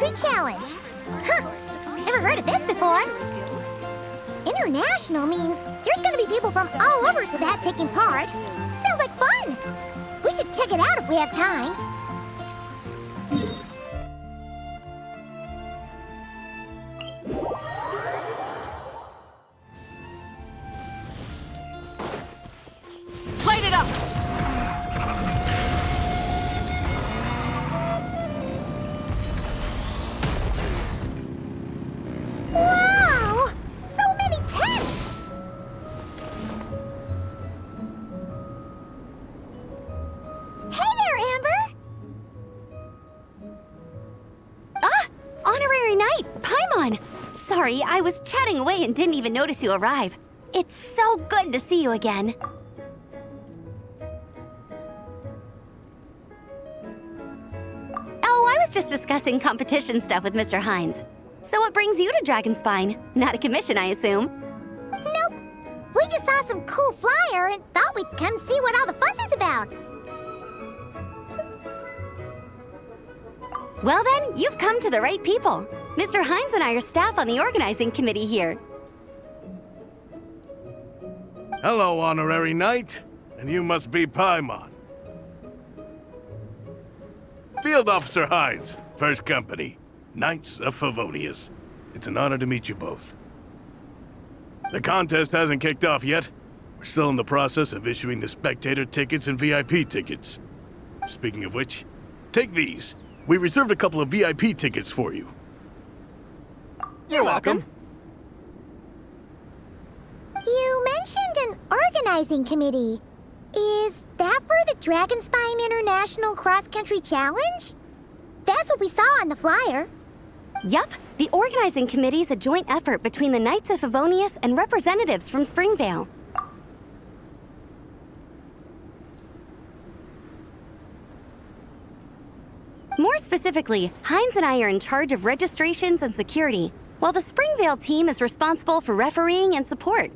Cross-Country Challenge. Huh, never heard of this before. International means there's gonna be people from all over to that taking part. Sounds like fun. We should check it out if we have time. Light it up! Wow! So many tents! Hey there, Amber! Ah! Honorary Knight! Paimon! Sorry, I was chatting away and didn't even notice you arrive. It's so good to see you again. Oh, I was just discussing competition stuff with Mr. Hines. So what brings you to Dragonspine? Not a commission, I assume. Nope. We just saw some cool flyer and thought we'd come see what all the fuss is about. Well then, you've come to the right people. Mr. Hines and I are staff on the organizing committee here. Hello, Honorary Knight. And you must be Paimon. Field Officer Hines, First Company, Knights of Favonius. It's an honor to meet you both. The contest hasn't kicked off yet. We're still in the process of issuing the spectator tickets and VIP tickets. Speaking of which, take these. We reserved a couple of VIP tickets for you. You're welcome. You mentioned an organizing committee. Is that for the Dragonspine International Cross-Country Challenge? That's what we saw on the flyer. Yup, the organizing committee is a joint effort between the Knights of Favonius and representatives from Springvale. More specifically, Hines and I are in charge of registrations and security, while the Springvale team is responsible for refereeing and support.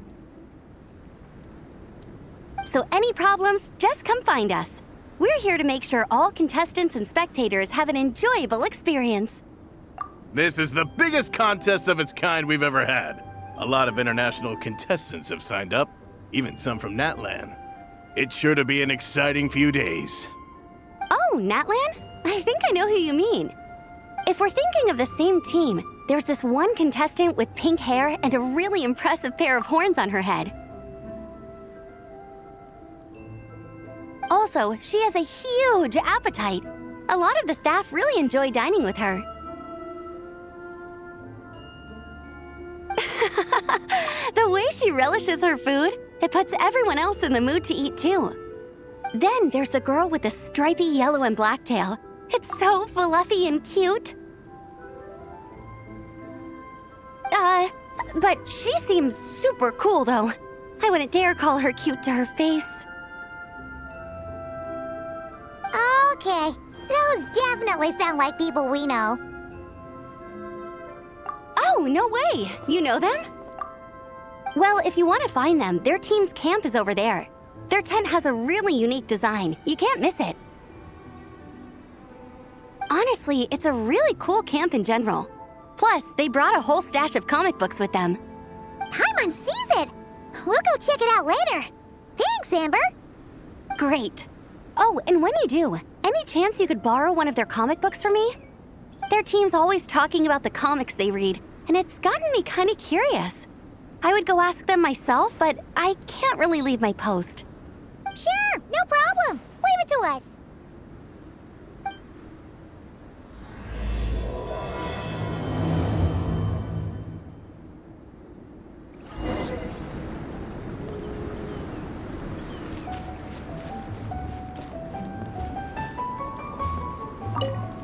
So any problems, just come find us. We're here to make sure all contestants and spectators have an enjoyable experience. This is the biggest contest of its kind we've ever had. A lot of international contestants have signed up, even some from Natlan. It's sure to be an exciting few days. Oh, Natlan? I think I know who you mean. If we're thinking of the same team, there's this one contestant with pink hair and a really impressive pair of horns on her head. Also, she has a huge appetite. A lot of the staff really enjoy dining with her. The way she relishes her food, it puts everyone else in the mood to eat too. Then there's the girl with the stripy yellow and black tail. It's so fluffy and cute. But she seems super cool though. I wouldn't dare call her cute to her face. Okay, those definitely sound like people we know. Oh, no way! You know them? Well, if you want to find them, their team's camp is over there. Their tent has a really unique design. You can't miss it. Honestly, it's a really cool camp in general. Plus, they brought a whole stash of comic books with them. Paimon sees it! We'll go check it out later. Thanks, Amber. Great. Oh, and when you do, any chance you could borrow one of their comic books from me? Their team's always talking about the comics they read, and it's gotten me kind of curious. I would go ask them myself, but I can't really leave my post. Sure, no problem. Leave it to us.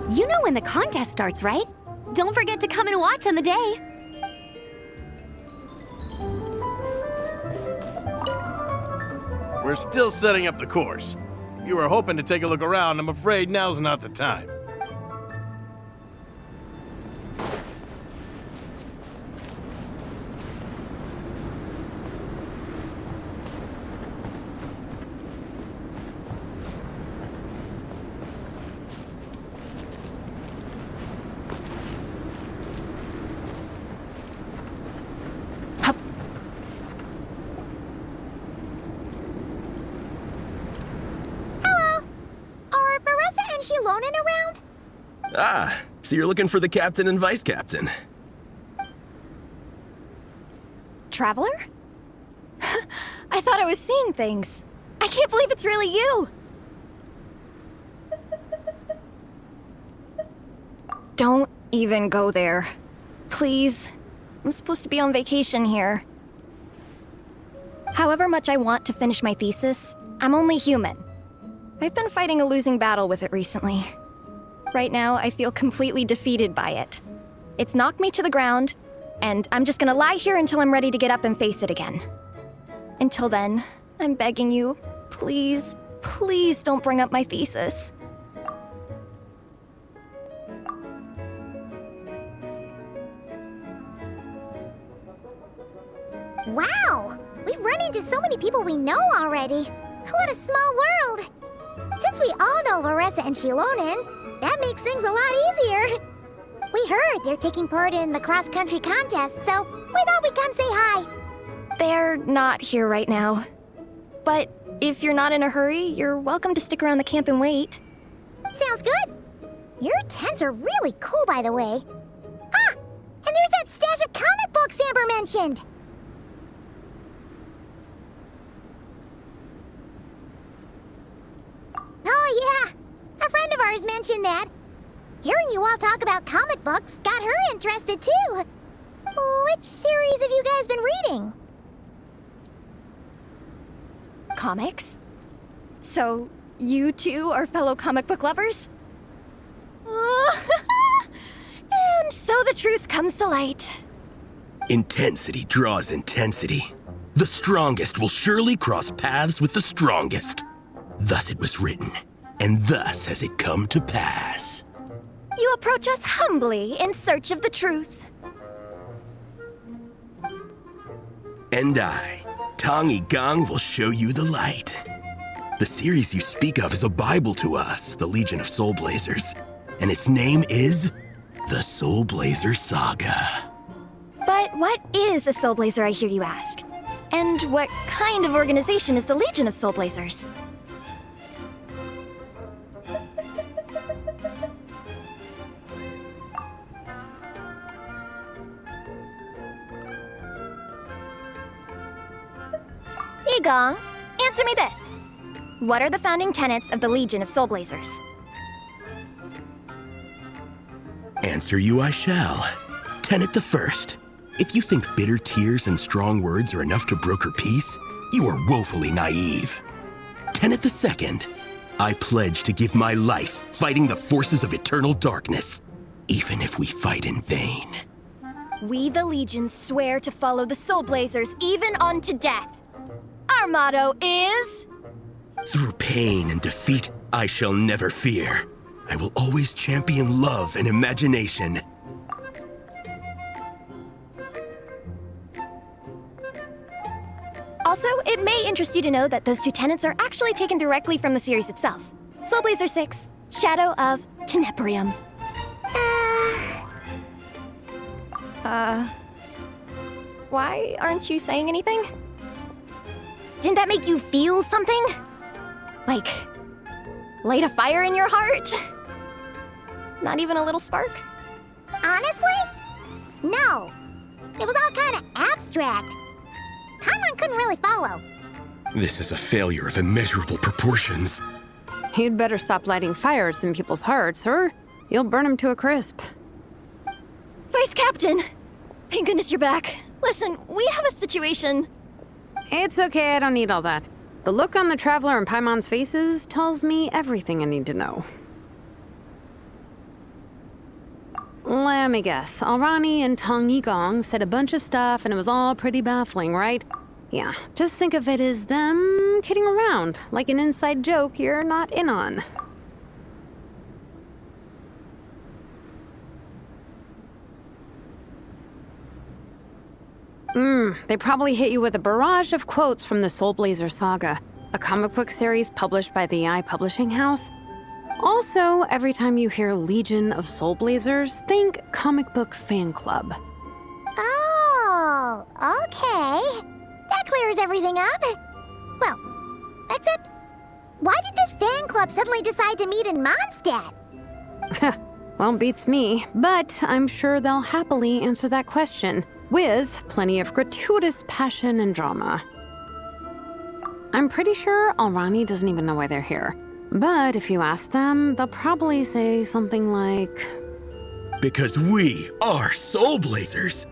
You know when the contest starts, right? Don't forget to come and watch on the day. We're still setting up the course. If you were hoping to take a look around, I'm afraid now's not the time. Ah, so you're looking for the captain and vice captain. Traveler? I thought I was seeing things. I can't believe it's really you! Don't even go there. Please. I'm supposed to be on vacation here. However much I want to finish my thesis, I'm only human. I've been fighting a losing battle with it recently. Right now, I feel completely defeated by it. It's knocked me to the ground, and I'm just gonna lie here until I'm ready to get up and face it again. Until then, I'm begging you, please, please don't bring up my thesis. Wow! We've run into so many people we know already. What a small world! Since we all know Varessa and Shilonen, that makes things a lot easier. We heard they're taking part in the cross-country contest, so we thought we'd come say hi. They're not here right now. But if you're not in a hurry, you're welcome to stick around the camp and wait. Sounds good. Your tents are really cool, by the way. Ah! And there's that stash of comic books Amber mentioned! Oh, yeah. A friend of ours mentioned that. Hearing you all talk about comic books got her interested, too. Which series have you guys been reading? Comics? So, you two are fellow comic book lovers? And so the truth comes to light. Intensity draws intensity. The strongest will surely cross paths with the strongest. Thus it was written, and thus has it come to pass. You approach us humbly in search of the truth. And I, Tong Gang, will show you the light. The series you speak of is a Bible to us, the Legion of Soulblazers, and its name is the Soulblazer Saga. But what is a Soulblazer, I hear you ask? And what kind of organization is the Legion of Soulblazers? Igong, answer me this. What are the founding tenets of the Legion of Soulblazers? Answer you I shall. Tenet the first. If you think bitter tears and strong words are enough to broker peace, you are woefully naive. Tenet the second. I pledge to give my life fighting the forces of eternal darkness, even if we fight in vain. We, the Legion, swear to follow the Soulblazers even unto death. Our motto is... Through pain and defeat, I shall never fear. I will always champion love and imagination. Also, it may interest you to know that those two tenets are actually taken directly from the series itself. Soulblazer 6, Shadow of Tenebrium. Why aren't you saying anything? Didn't that make you feel something? Like, light a fire in your heart? Not even a little spark? Honestly? No. It was all kind of abstract. Paimon couldn't really follow. This is a failure of immeasurable proportions. You'd better stop lighting fires in people's hearts, or you'll burn them to a crisp. Vice Captain! Thank goodness you're back. Listen, we have a situation. It's okay, I don't need all that. The look on the Traveler and Paimon's faces tells me everything I need to know. Let me guess. Alrani and Tong Yigong said a bunch of stuff and it was all pretty baffling, right? Yeah, just think of it as them kidding around, like an inside joke you're not in on. They probably hit you with a barrage of quotes from the Soulblazer Saga, a comic book series published by the Publishing House. Also, every time you hear Legion of Soulblazers, think comic book fan club. Oh, okay. That clears everything up. Well, except, why did this fan club suddenly decide to meet in Mondstadt? Well, beats me, but I'm sure they'll happily answer that question, with plenty of gratuitous passion and drama. I'm pretty sure Alrani doesn't even know why they're here. But if you ask them, they'll probably say something like, Because we are Soulblazers.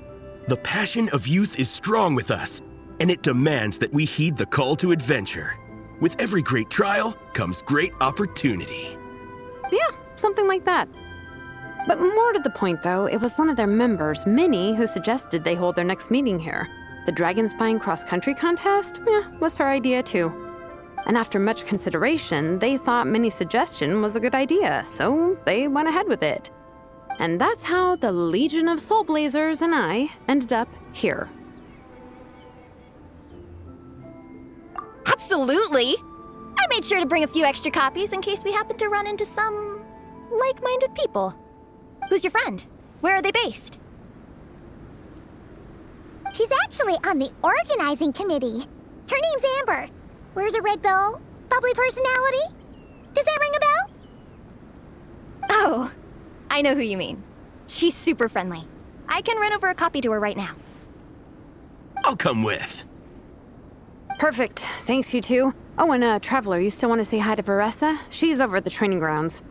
The passion of youth is strong with us, and it demands that we heed the call to adventure. With every great trial comes great opportunity. yeah, something like that. But more to the point, though, it was one of their members, Minnie, who suggested they hold their next meeting here. The Dragon Spying Cross-Country Contest, was her idea, too. And after much consideration, they thought Minnie's suggestion was a good idea, so they went ahead with it. And that's how the Legion of Soulblazers and I ended up here. Absolutely! I made sure to bring a few extra copies in case we happen to run into some like-minded people. Who's your friend? Where are they based? She's actually on the organizing committee. Her name's Amber. Wears a red bow, bubbly personality. Does that ring a bell? Oh, I know who you mean. She's super friendly. I can run over a copy to her right now. I'll come with. Perfect. Thanks, you two. Oh, and Traveler, you still want to say hi to Veressa? She's over at the training grounds.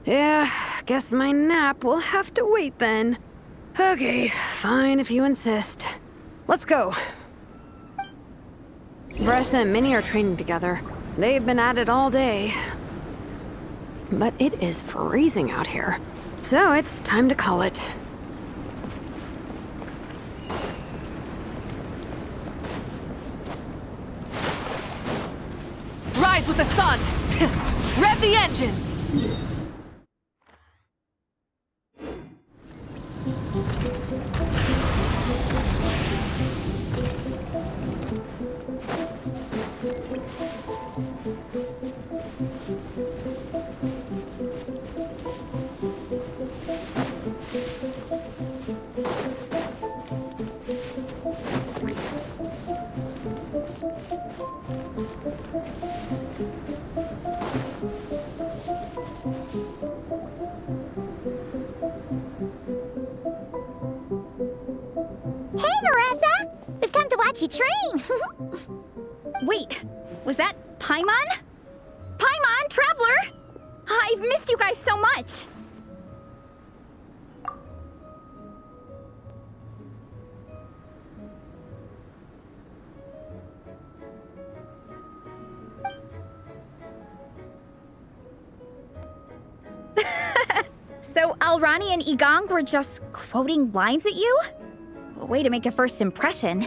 Yeah, guess my nap will have to wait then. Okay, fine if you insist. Let's go. Veressa and Minnie are training together. They've been at it all day. But it is freezing out here. So it's time to call it. Rise with the sun! Rev the engines! Hey, Veressa! We've come to watch you train. Wait, was that Paimon? Paimon, Traveler! I've missed you guys so much! So Alrani and Igong were just quoting lines at you? Way to make a first impression.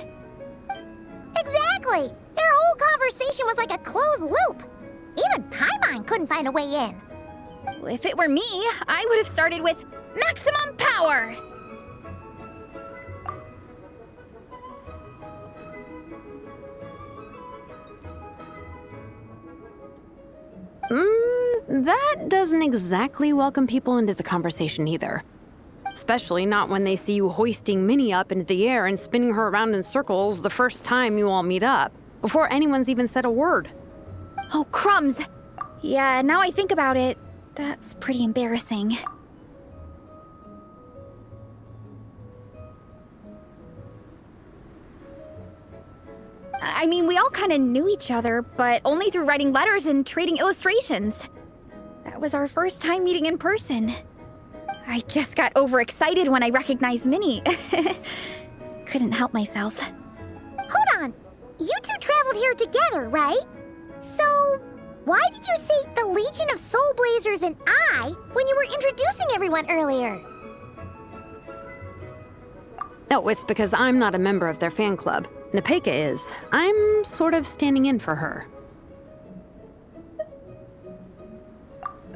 Exactly! Their whole conversation was like a closed loop. Even Paimon couldn't find a way in. If it were me, I would have started with maximum power! That doesn't exactly welcome people into the conversation either. Especially not when they see you hoisting Minnie up into the air and spinning her around in circles the first time you all meet up, before anyone's even said a word. Oh, crumbs! Yeah, now I think about it, that's pretty embarrassing. I mean, we all kind of knew each other, but only through writing letters and trading illustrations. That was our first time meeting in person. I just got overexcited when I recognized Minnie. Couldn't help myself. Hold on. You two traveled here together, right? So, why did you say the Legion of Soulblazers and I when you were introducing everyone earlier? No, it's because I'm not a member of their fan club. Nepeka is. I'm sort of standing in for her.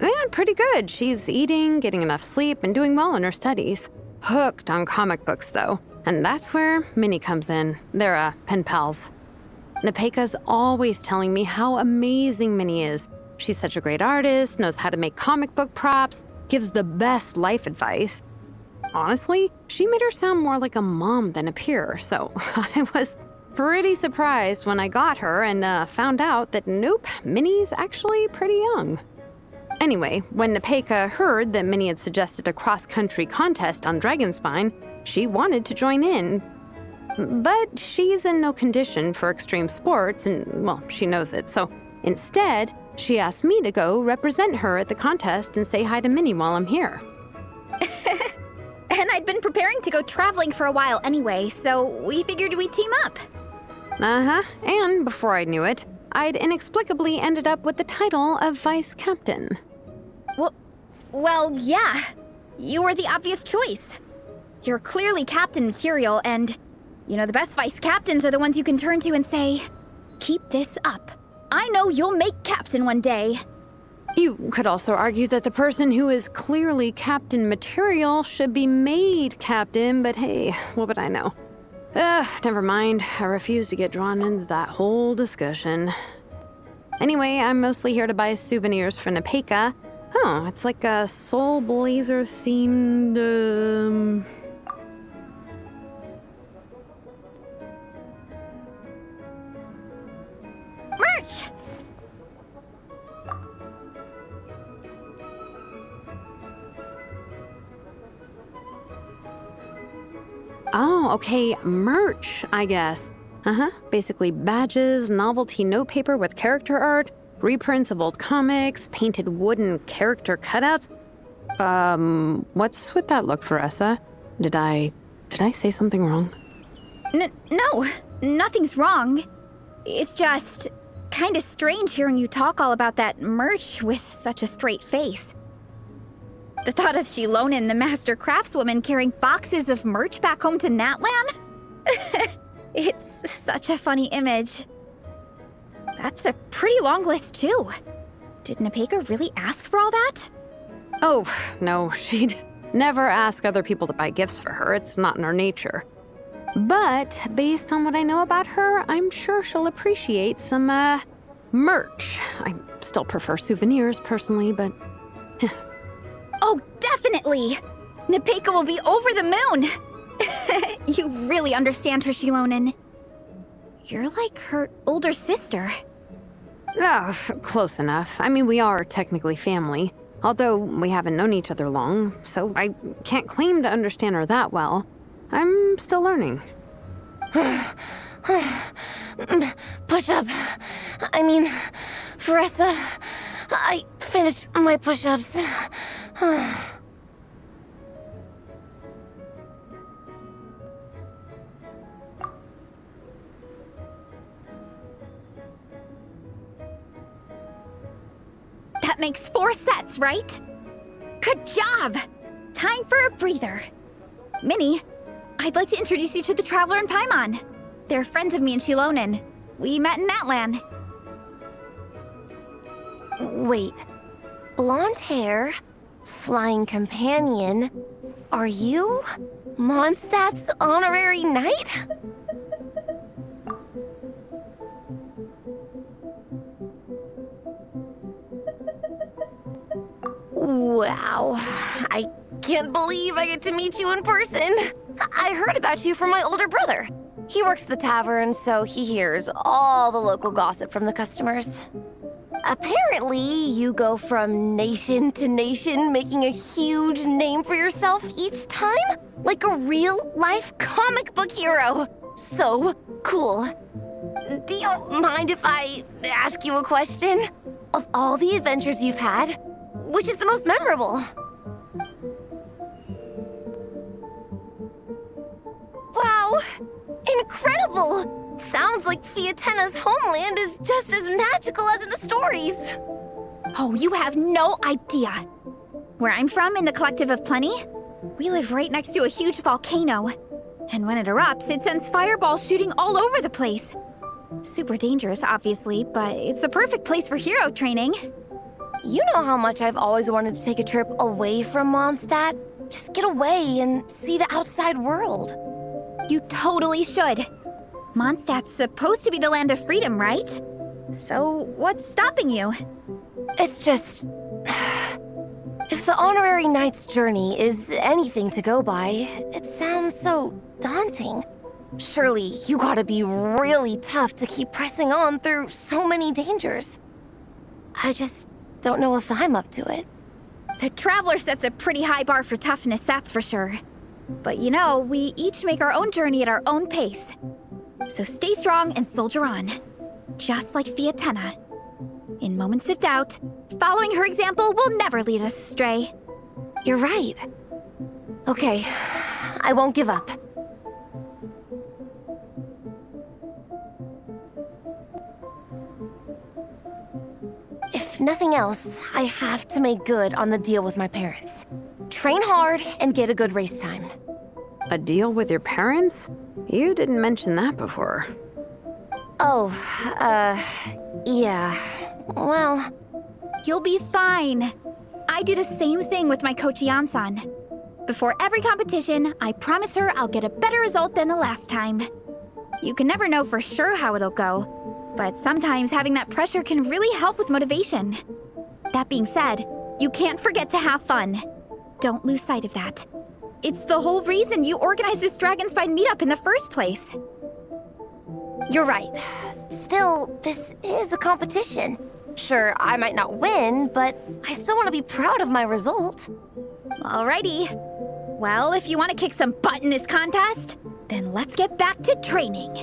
Yeah, pretty good. She's eating, getting enough sleep, and doing well in her studies. Hooked on comic books, though. And that's where Minnie comes in. They're, pen pals. Nepeka's always telling me how amazing Minnie is. She's such a great artist, knows how to make comic book props, gives the best life advice. Honestly, she made her sound more like a mom than a peer, so I was pretty surprised when I got her and found out that nope, Minnie's actually pretty young. Anyway, when Nepeka heard that Minnie had suggested a cross-country contest on Dragonspine, she wanted to join in. But she's in no condition for extreme sports, and, well, she knows it. So instead, she asked me to go represent her at the contest and say hi to Minnie while I'm here. And I'd been preparing to go traveling for a while anyway, so we figured we'd team up. Uh-huh, and before I knew it, I'd inexplicably ended up with the title of vice captain. Well, yeah. You were the obvious choice. You're clearly captain material, and, you know, the best vice captains are the ones you can turn to and say, keep this up. I know you'll make captain one day. You could also argue that the person who is clearly captain material should be made captain, but hey, what would I know? Never mind. I refuse to get drawn into that whole discussion. Anyway, I'm mostly here to buy souvenirs for Nepeka. Oh, it's like a Soulblazer themed, Merch! Oh, okay, merch, I guess. Basically badges, novelty notepaper with character art, reprints of old comics, painted wooden character cutouts. What's with that look, Veressa? Did I say something wrong? No, nothing's wrong. It's just kinda strange hearing you talk all about that merch with such a straight face. The thought of Shilonen, the master craftswoman, carrying boxes of merch back home to Natlan? It's such a funny image. That's a pretty long list, too. Did Nepeka really ask for all that? Oh, no, she'd never ask other people to buy gifts for her. It's not in her nature. But based on what I know about her, I'm sure she'll appreciate some, merch. I still prefer souvenirs, personally, but... Oh, definitely! Nepeka will be over the moon! You really understand her, Shilonen. You're like her older sister. Oh, close enough. I mean, we are technically family, although we haven't known each other long, so I can't claim to understand her that well. I'm still learning. Push-up. I mean, Veressa, I finished my push-ups. That makes 4 sets, right? Good job! Time for a breather. Minnie, I'd like to introduce you to the Traveler and Paimon. They're friends of me and Shilonen. We met in Natlan. Wait. Blonde hair, flying companion. Are you Mondstadt's honorary knight? Wow. I can't believe I get to meet you in person. I heard about you from my older brother. He works at the tavern, so he hears all the local gossip from the customers. Apparently, you go from nation to nation, making a huge name for yourself each time, like a real-life comic book hero. So cool. Do you mind if I ask you a question? Of all the adventures you've had, which is the most memorable? Wow! Incredible! Sounds like Fiatena's homeland is just as magical as in the stories. Oh, you have no idea. Where I'm from, in the Collective of Plenty, we live right next to a huge volcano. And when it erupts, it sends fireballs shooting all over the place. Super dangerous, obviously, but it's the perfect place for hero training. You know how much I've always wanted to take a trip away from Mondstadt? Just get away and see the outside world. You totally should. Mondstadt's supposed to be the land of freedom, right? So what's stopping you? It's just... If the honorary knight's journey is anything to go by, it sounds so daunting. Surely you gotta be really tough to keep pressing on through so many dangers. I just don't know if I'm up to it. The Traveler sets a pretty high bar for toughness, that's for sure. But you know, we each make our own journey at our own pace. So stay strong and soldier on. Just like Fiatenna. In moments of doubt, following her example will never lead us astray. You're right. Okay, I won't give up. If nothing else, I have to make good on the deal with my parents. Train hard and get a good race time. A deal with your parents? You didn't mention that before. Oh, yeah. Well, You'll be fine. I do the same thing with my coach Yan-san. Before every competition, I promise her I'll get a better result than the last time. You can never know for sure how it'll go, but sometimes having that pressure can really help with motivation. That being said, you can't forget to have fun. Don't lose sight of that. It's the whole reason you organized this Dragonspine meetup in the first place. you're right. Still, this is a competition. Sure, I might not win, but I still want to be proud of my result. Alrighty. Well, if you want to kick some butt in this contest, then let's get back to training.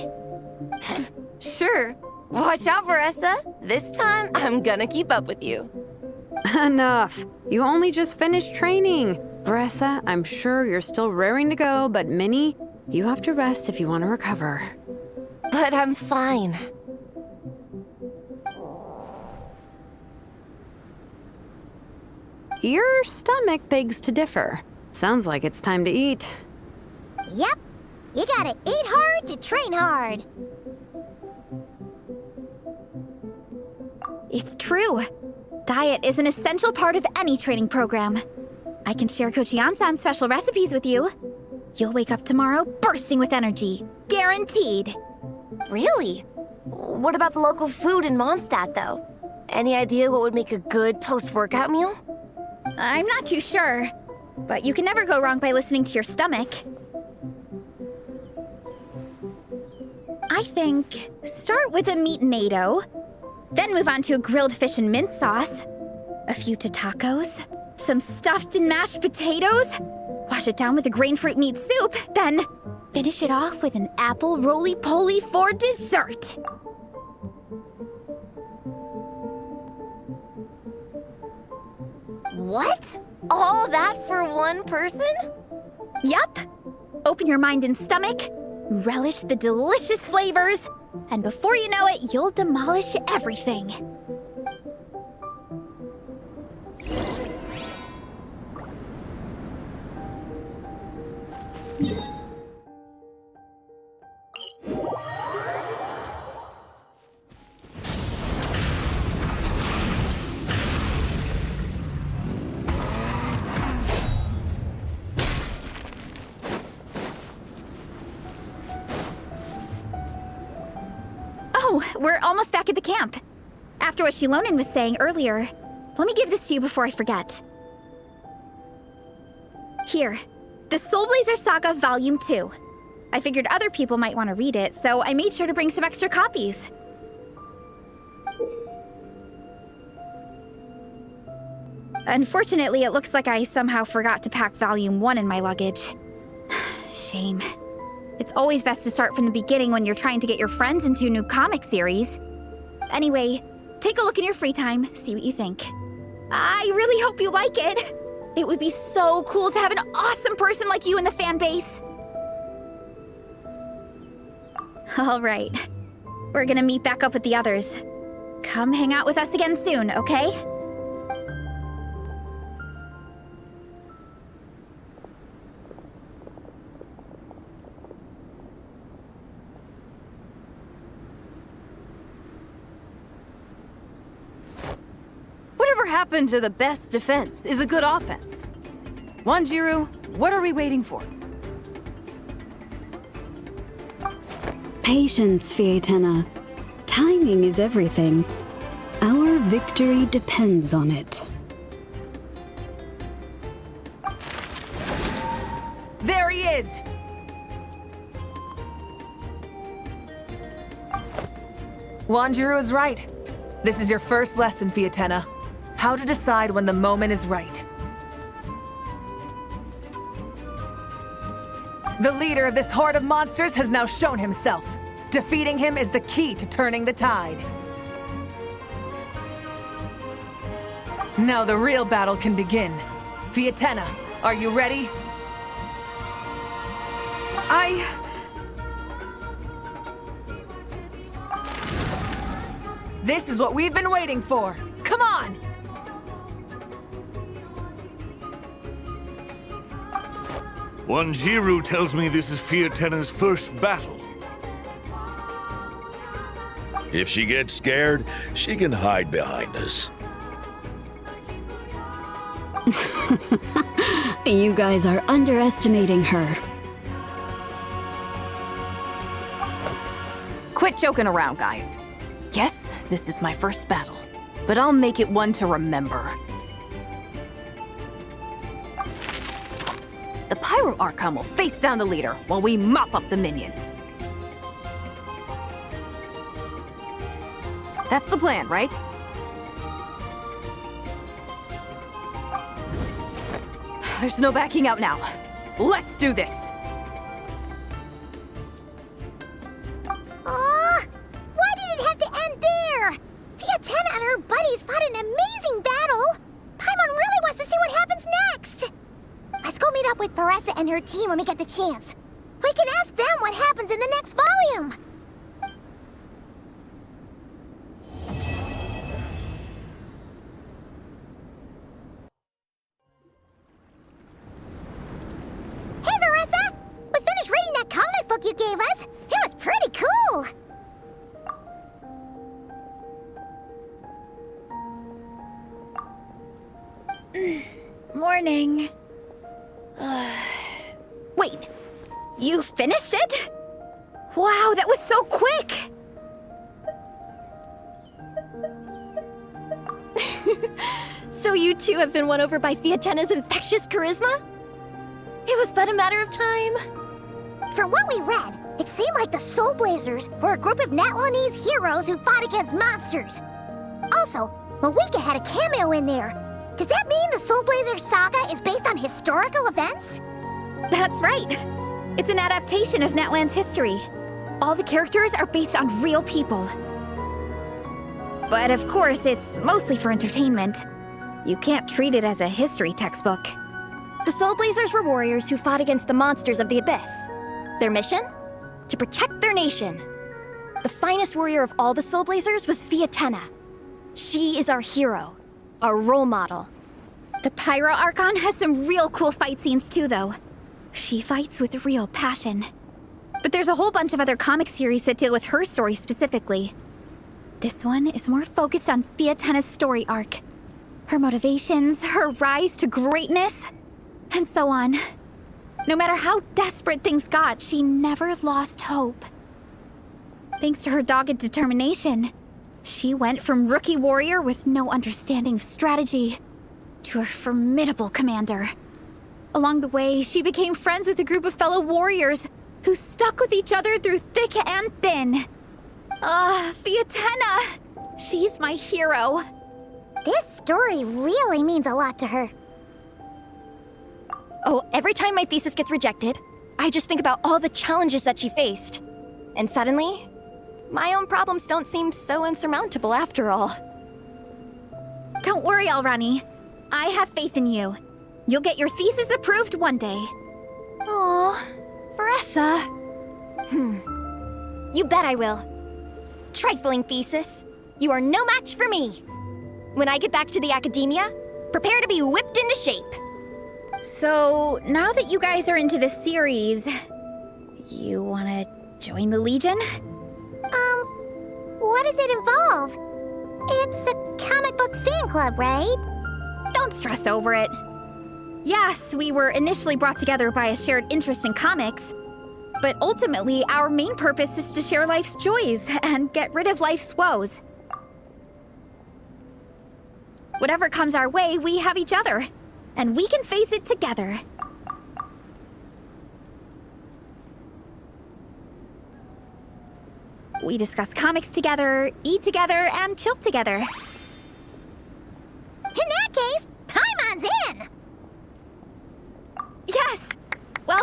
Sure. Watch out, Veressa. This time, I'm gonna keep up with you. Enough. You only just finished training. Veressa, I'm sure you're still raring to go, but Minnie, you have to rest if you want to recover. But I'm fine. Your stomach begs to differ. Sounds like it's time to eat. Yep. You gotta eat hard to train hard. It's true. Diet is an essential part of any training program. I can share Coach Yan-san's special recipes with you. You'll wake up tomorrow bursting with energy. Guaranteed. Really? What about the local food in Mondstadt, though? Any idea what would make a good post-workout meal? I'm not too sure, but you can never go wrong by listening to your stomach. I think start with a meat-nado, then move on to a grilled fish and mint sauce, a few tacos, some stuffed and mashed potatoes, wash it down with a grain fruit meat soup, then finish it off with an apple roly-poly for dessert. What? All that for one person? Yup. Open your mind and stomach, relish the delicious flavors, and before you know it, you'll demolish everything. Oh, we're almost back at the camp. After what Shilonen was saying earlier, let me give this to you before I forget. Here, the Soulblazers Saga Volume 2. I figured other people might want to read it, so I made sure to bring some extra copies. Unfortunately, it looks like I somehow forgot to pack Volume 1 in my luggage. Shame. It's always best to start from the beginning when you're trying to get your friends into a new comic series. Anyway, take a look in your free time, see what you think. I really hope you like it. It would be so cool to have an awesome person like you in the fan base. All right. We're gonna meet back up with the others. Come hang out with us again soon, okay? Whatever happened to the best defense is a good offense? Wanjiru, what are we waiting for? Patience, Fiatenna. Timing is everything. Our victory depends on it. There he is! Wanjiru is right. This is your first lesson, Fiatenna. how to decide when the moment is right. The leader of this horde of monsters has now shown himself. Defeating him is the key to turning the tide. Now the real battle can begin. Viatenna, are you ready? This is what we've been waiting for. Come on! Wanjiru tells me this is Viatenna's first battle. If she gets scared, she can hide behind us. You guys are underestimating her. Quit joking around, guys. Yes, this is my first battle, but I'll make it one to remember. The Pyro Archon will face down the leader while we mop up the minions. That's the plan, right? There's no backing out now. Let's do this! Aw, why did it have to end there? Viatenna and her buddies fought an amazing battle. Paimon really wants to see what happens next. Let's go meet up with Paressa and her team when we get the chance. We can ask them what happens in the next volume. Hey, Paressa! We finished reading that comic book you gave us. It was pretty cool. Morning. Wait, you finished it? Wow, that was so quick! So you two have been won over by Viatenna's infectious charisma? It was but a matter of time. From what we read, it seemed like the Soulblazers were a group of Natlanese heroes who fought against monsters. Also, Malika had a cameo in there. Does that mean the Soulblazers saga is based on historical events? That's right. It's an adaptation of Natlan's history. All the characters are based on real people. But of course, it's mostly for entertainment. You can't treat it as a history textbook. The Soulblazers were warriors who fought against the monsters of the Abyss. Their mission? To protect their nation. The finest warrior of all the Soulblazers was Viatenna. She is our hero, our role model. The Pyro Archon has some real cool fight scenes too, though. She fights with real passion. But there's a whole bunch of other comic series that deal with her story specifically. This one is more focused on Viatenna's story arc. Her motivations, her rise to greatness, and so on. No matter how desperate things got, she never lost hope. Thanks to her dogged determination, she went from rookie warrior with no understanding of strategy to a formidable commander. Along the way, she became friends with a group of fellow warriors who stuck with each other through thick and thin. Viatenna! She's my hero. This story really means a lot to her. Oh, every time my thesis gets rejected, I just think about all the challenges that she faced. And suddenly, my own problems don't seem so insurmountable after all. Don't worry, Alrani. I have faith in you. You'll get your thesis approved one day. Aw, Paressa. You bet I will. Trifling thesis. You are no match for me. When I get back to the academia, prepare to be whipped into shape. So, now that you guys are into this series, you wanna join the Legion? What does it involve? It's a comic book fan club, right? Don't stress over it. Yes, we were initially brought together by a shared interest in comics, but ultimately our main purpose is to share life's joys and get rid of life's woes. Whatever comes our way, we have each other, and we can face it together. We discuss comics together, eat together, and chill together.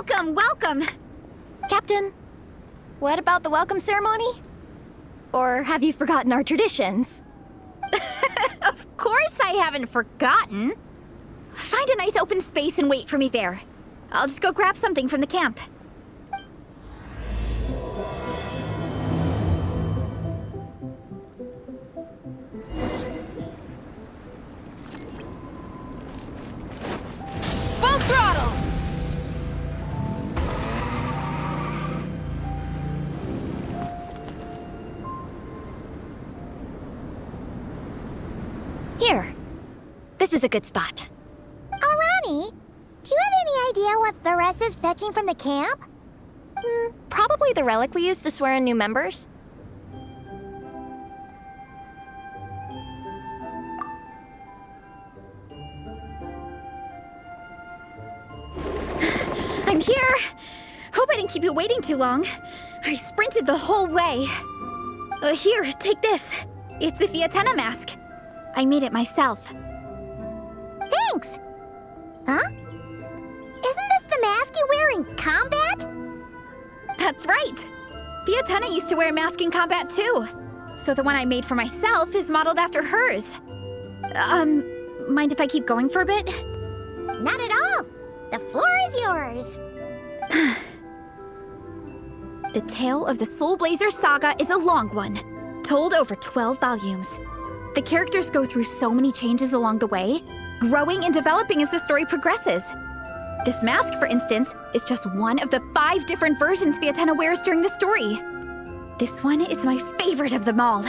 Welcome, welcome! Captain, what about the welcome ceremony? Or have you forgotten our traditions? Of course I haven't forgotten. Find a nice open space and wait for me there. I'll just go grab something from the camp. Full throttle! Here. This is a good spot. Arani, do you have any idea what Varesa's fetching from the camp? Probably the relic we used to swear in new members. I'm here! Hope I didn't keep you waiting too long. I sprinted the whole way. Here, take this. It's a Fiatenna mask. I made it myself. Thanks! Huh? Isn't this the mask you wear in combat? That's right! Fiatenna used to wear a mask in combat too. So the one I made for myself is modeled after hers. Mind if I keep going for a bit? Not at all! The floor is yours! The tale of the Soulblazers saga is a long one, told over 12 volumes. The characters go through so many changes along the way, growing and developing as the story progresses. This mask, for instance, is just one of the 5 different versions Fiatenna wears during the story. This one is my favorite of them all.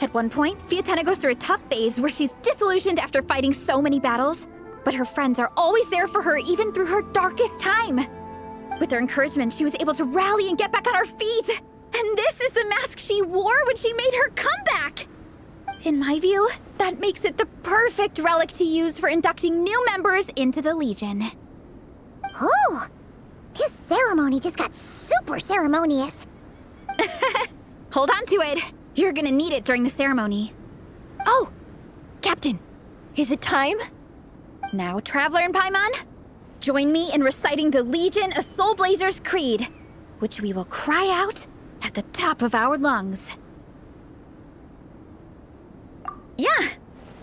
At one point, Fiatenna goes through a tough phase where she's disillusioned after fighting so many battles, but her friends are always there for her even through her darkest time. With their encouragement, she was able to rally and get back on her feet. And this is the mask she wore when she made her comeback. In my view, that makes it the perfect relic to use for inducting new members into the Legion. Oh! This ceremony just got super ceremonious. Hold on to it. You're gonna need it during the ceremony. Oh! Captain, is it time? Now, Traveler and Paimon, join me in reciting the Legion of Soulblazers Creed, which we will cry out at the top of our lungs. Yeah,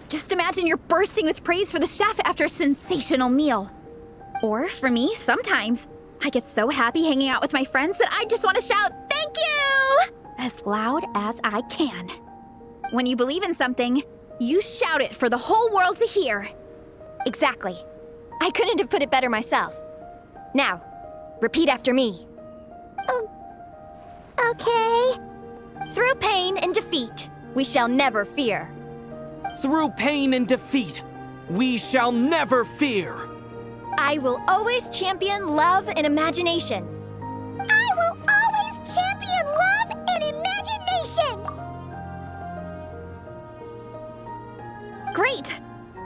just imagine you're bursting with praise for the chef after a sensational meal. Or, for me, sometimes, I get so happy hanging out with my friends that I just want to shout, "Thank you!" as loud as I can. When you believe in something, you shout it for the whole world to hear. Exactly. I couldn't have put it better myself. Now, repeat after me. Okay. Through pain and defeat, we shall never fear. Through pain and defeat, we shall never fear. I will always champion love and imagination. I will always champion love and imagination! Great!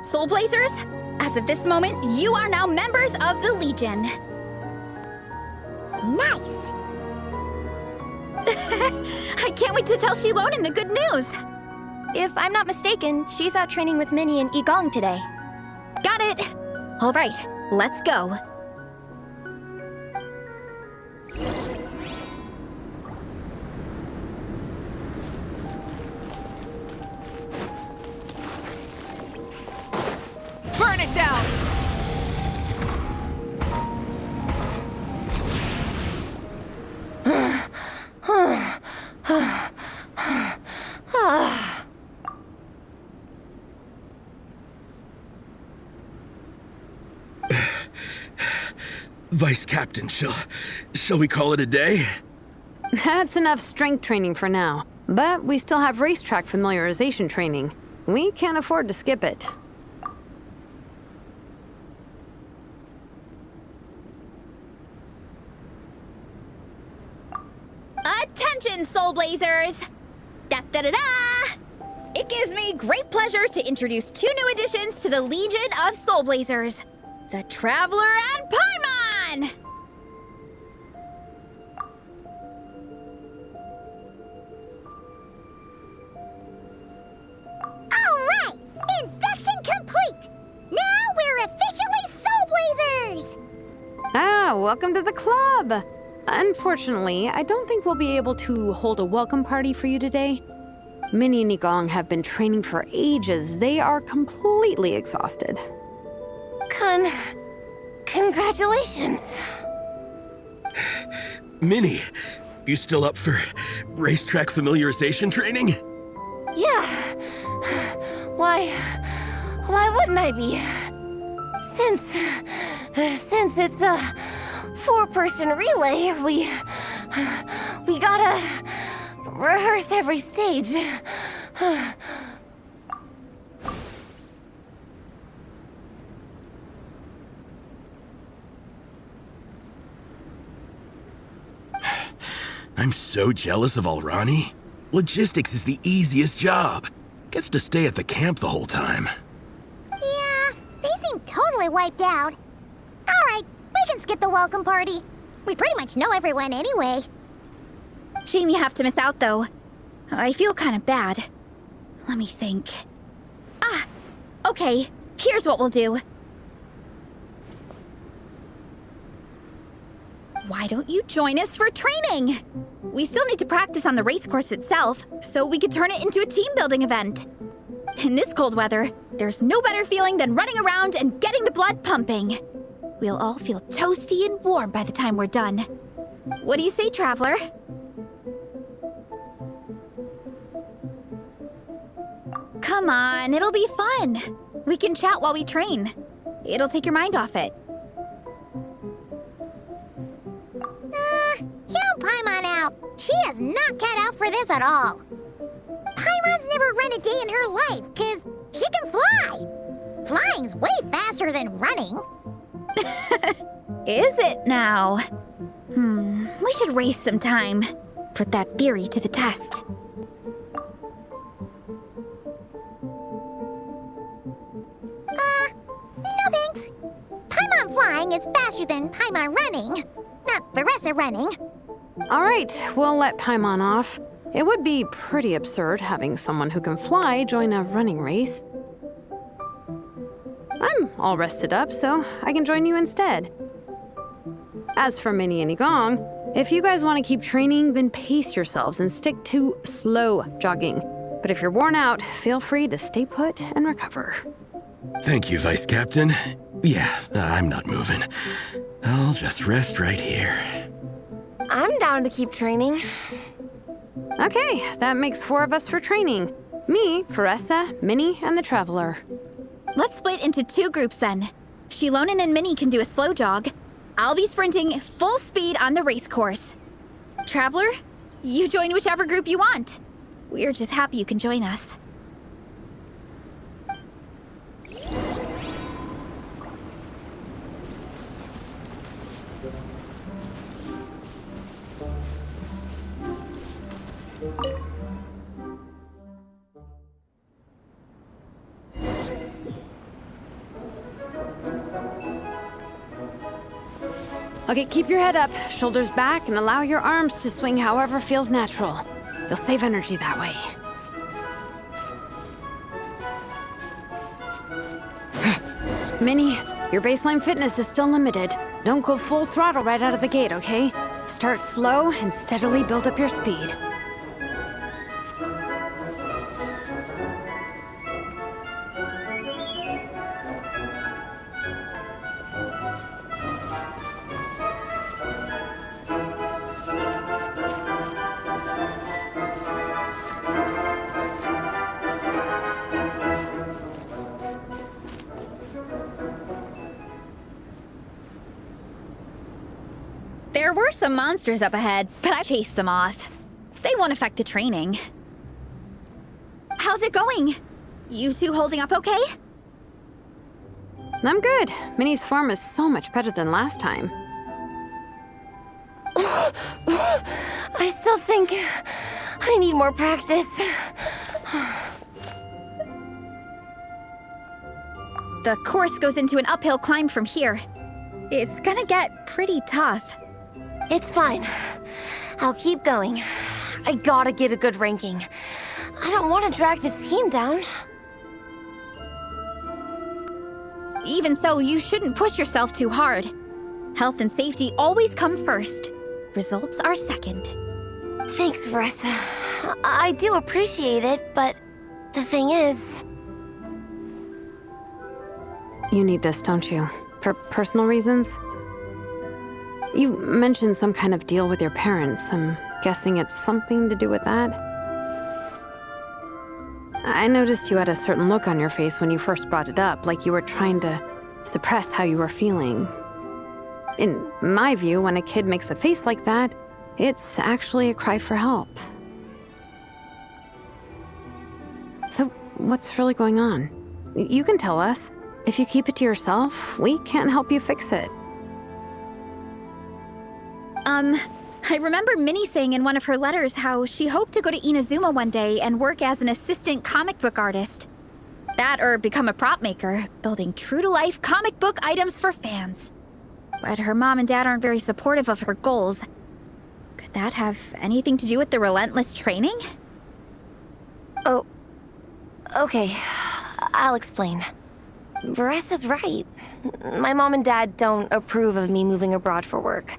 Soulblazers, as of this moment, you are now members of the Legion. Nice! I can't wait to tell Shilonen the good news. If I'm not mistaken, she's out training with Minnie and Igong today. Got it. All right, let's go. Burn it down! Vice Captain, shall we call it a day? That's enough strength training for now. But we still have racetrack familiarization training. We can't afford to skip it. Attention, Soulblazers! Da-da-da-da! It gives me great pleasure to introduce 2 new additions to the Legion of Soulblazers. The Traveler and Paimon! welcome to the club. Unfortunately, I don't think we'll be able to hold a welcome party for you today. Minnie and Igong have been training for ages. They are completely exhausted. Congratulations. Minnie, you still up for racetrack familiarization training? Yeah. Why wouldn't I be? Since it's a 4-person relay, we gotta rehearse every stage. I'm so jealous of Alrani. Logistics is the easiest job. Gets to stay at the camp the whole time. Yeah, they seem totally wiped out. Alright, we can skip the welcome party. We pretty much know everyone anyway. Shame you have to miss out, though. I feel kind of bad. Let me think. Okay, here's what we'll do. Why don't you join us for training? We still need to practice on the race course itself, so we could turn it into a team-building event. In this cold weather, there's no better feeling than running around and getting the blood pumping. We'll all feel toasty and warm by the time we're done. What do you say, Traveler? Come on, it'll be fun. We can chat while we train. It'll take your mind off it. Count Paimon out. She is not cut out for this at all. Paimon's never run a day in her life, 'cause she can fly. Flying's way faster than running. Is it now? We should race sometime. Put that theory to the test. No thanks. Paimon flying is faster than Paimon running. Not Veressa running. All right, we'll let Paimon off. It would be pretty absurd having someone who can fly join a running race. I'm all rested up, so I can join you instead. As for Minnie and Igong, if you guys want to keep training, then pace yourselves and stick to slow jogging. But if you're worn out, feel free to stay put and recover. Thank you, Vice Captain. Yeah, I'm not moving. I'll just rest right here. I'm down to keep training. Okay, that makes 4 of us for training. Me, Veressa, Minnie, and the Traveler. Let's split into 2 groups then. Shilonen and Minnie can do a slow jog. I'll be sprinting full speed on the race course. Traveler, you join whichever group you want. We're just happy you can join us. Okay, keep your head up, shoulders back, and allow your arms to swing however feels natural. You'll save energy that way. Minnie, your baseline fitness is still limited. Don't go full throttle right out of the gate, okay? Start slow and steadily build up your speed. There were some monsters up ahead, but I chased them off. They won't affect the training. How's it going? You two holding up okay? I'm good. Minnie's form is so much better than last time. I still think I need more practice. The course goes into an uphill climb from here. It's gonna get pretty tough. It's fine. I'll keep going. I gotta get a good ranking. I don't want to drag this team down. Even so, you shouldn't push yourself too hard. Health and safety always come first. Results are second. Thanks, Veressa. I do appreciate it, but the thing is... You need this, don't you? For personal reasons? You mentioned some kind of deal with your parents. I'm guessing it's something to do with that? I noticed you had a certain look on your face when you first brought it up, like you were trying to suppress how you were feeling. In my view, when a kid makes a face like that, it's actually a cry for help. So, what's really going on? You can tell us. If you keep it to yourself, we can't help you fix it. I remember Minnie saying in one of her letters how she hoped to go to Inazuma one day and work as an assistant comic book artist. That or become a prop maker, building true-to-life comic book items for fans. But her mom and dad aren't very supportive of her goals. Could that have anything to do with the relentless training? Oh, okay. I'll explain. Veressa's right. My mom and dad don't approve of me moving abroad for work.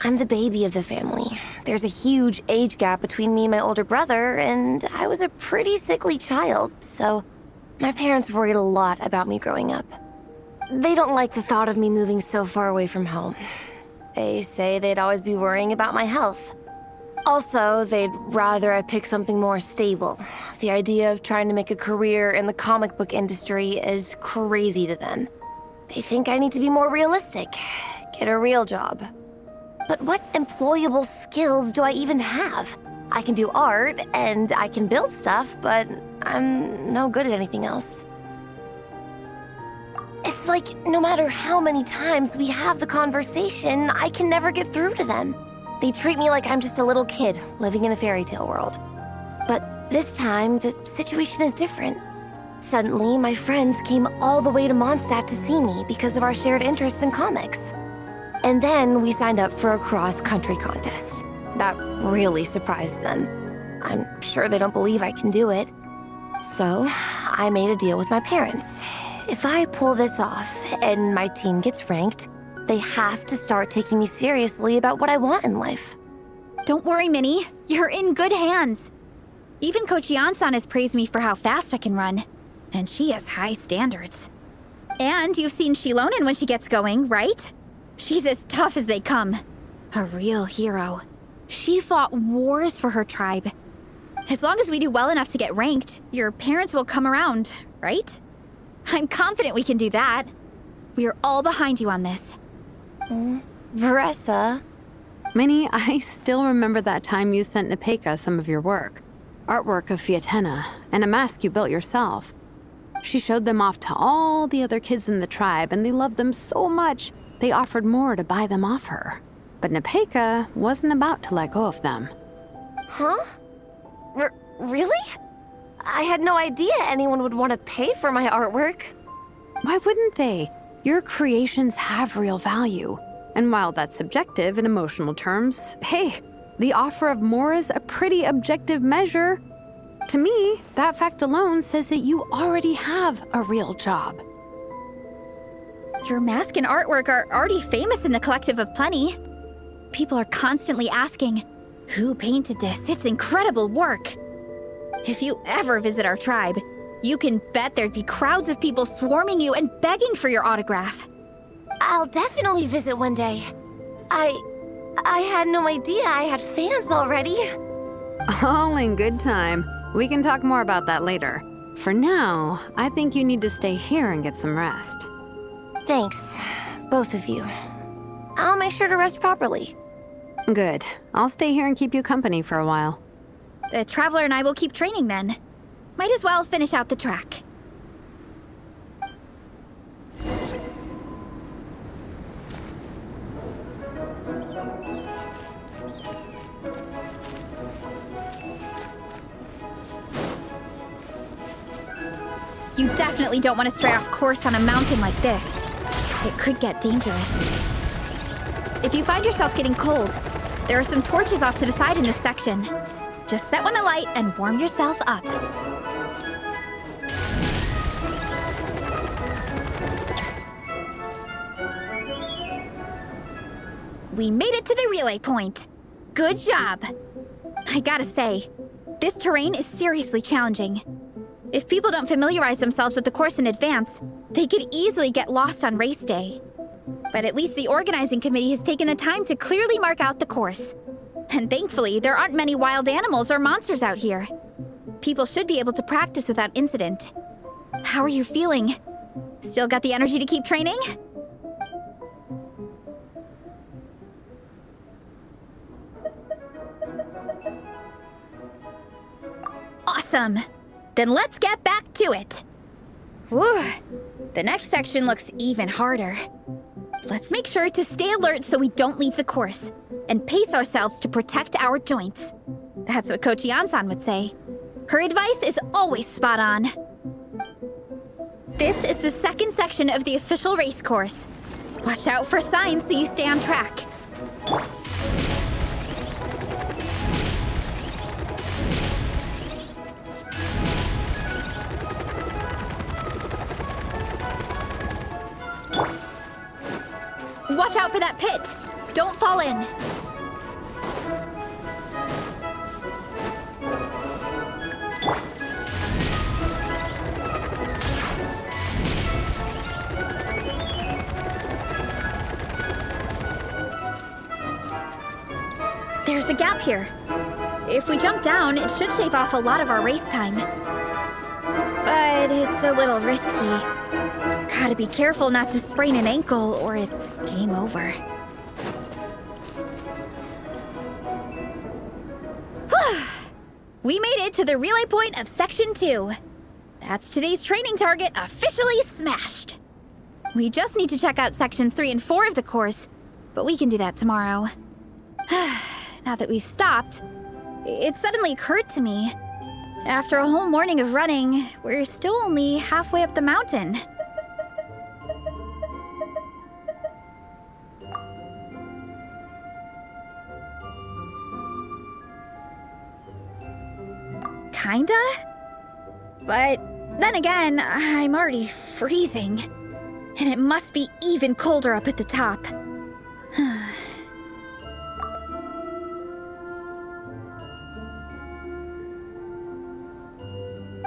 I'm the baby of the family. There's a huge age gap between me and my older brother, and I was a pretty sickly child, so my parents worried a lot about me growing up. They don't like the thought of me moving so far away from home. They say they'd always be worrying about my health. Also, they'd rather I pick something more stable. The idea of trying to make a career in the comic book industry is crazy to them. They think I need to be more realistic, get a real job. But what employable skills do I even have? I can do art, and I can build stuff, but I'm no good at anything else. It's like, no matter how many times we have the conversation, I can never get through to them. They treat me like I'm just a little kid living in a fairy tale world. But this time, the situation is different. Suddenly, my friends came all the way to Mondstadt to see me because of our shared interests in comics. And then we signed up for a cross-country contest. That really surprised them. I'm sure they don't believe I can do it. So, I made a deal with my parents. If I pull this off and my team gets ranked, they have to start taking me seriously about what I want in life. Don't worry, Minnie. You're in good hands. Even Coach Yansan has praised me for how fast I can run. And she has high standards. And you've seen Shilonen when she gets going, right? She's as tough as they come. A real hero. She fought wars for her tribe. As long as we do well enough to get ranked, your parents will come around, right? I'm confident we can do that. We are all behind you on this. Veressa. Minnie, I still remember that time you sent Nepeka some of your work. Artwork of Fiatena, and a mask you built yourself. She showed them off to all the other kids in the tribe, and they loved them so much, they offered more to buy them off her. But Nepeka wasn't about to let go of them. Huh? Really? I had no idea anyone would want to pay for my artwork. Why wouldn't they? Your creations have real value. And while that's subjective in emotional terms, hey, the offer of more is a pretty objective measure. To me, that fact alone says that you already have a real job. Your mask and artwork are already famous in the Collective of Plenty. People are constantly asking, who painted this? It's incredible work. If you ever visit our tribe, you can bet there'd be crowds of people swarming you and begging for your autograph. I'll definitely visit one day. I had no idea I had fans already. All in good time. We can talk more about that later. For now, I think you need to stay here and get some rest. Thanks, both of you. I'll make sure to rest properly. Good. I'll stay here and keep you company for a while. The Traveler and I will keep training then. Might as well finish out the track. You definitely don't want to stray off course on a mountain like this. It could get dangerous. If you find yourself getting cold, there are some torches off to the side in this section. Just set one alight and warm yourself up. We made it to the relay point. Good job. I gotta say, this terrain is seriously challenging. If people don't familiarize themselves with the course in advance, they could easily get lost on race day. But at least the organizing committee has taken the time to clearly mark out the course. And thankfully, there aren't many wild animals or monsters out here. People should be able to practice without incident. How are you feeling? Still got the energy to keep training? Awesome! Then let's get back to it! Whew! The next section looks even harder. Let's make sure to stay alert so we don't leave the course, and pace ourselves to protect our joints. That's what Coach Yansan would say. Her advice is always spot on. This is the second section of the official race course. Watch out for signs so you stay on track. Watch out for that pit! Don't fall in! There's a gap here. If we jump down, it should shave off a lot of our race time. But it's a little risky. Gotta be careful not to sprain an ankle or it's game over. We made it to the relay point of Section 2. That's today's training target officially smashed. We just need to check out Sections 3 and 4 of the course, but we can do that tomorrow. Now that we've stopped, it suddenly occurred to me. After a whole morning of running, we're still only halfway up the mountain. Kinda? But then again, I'm already freezing. And it must be even colder up at the top.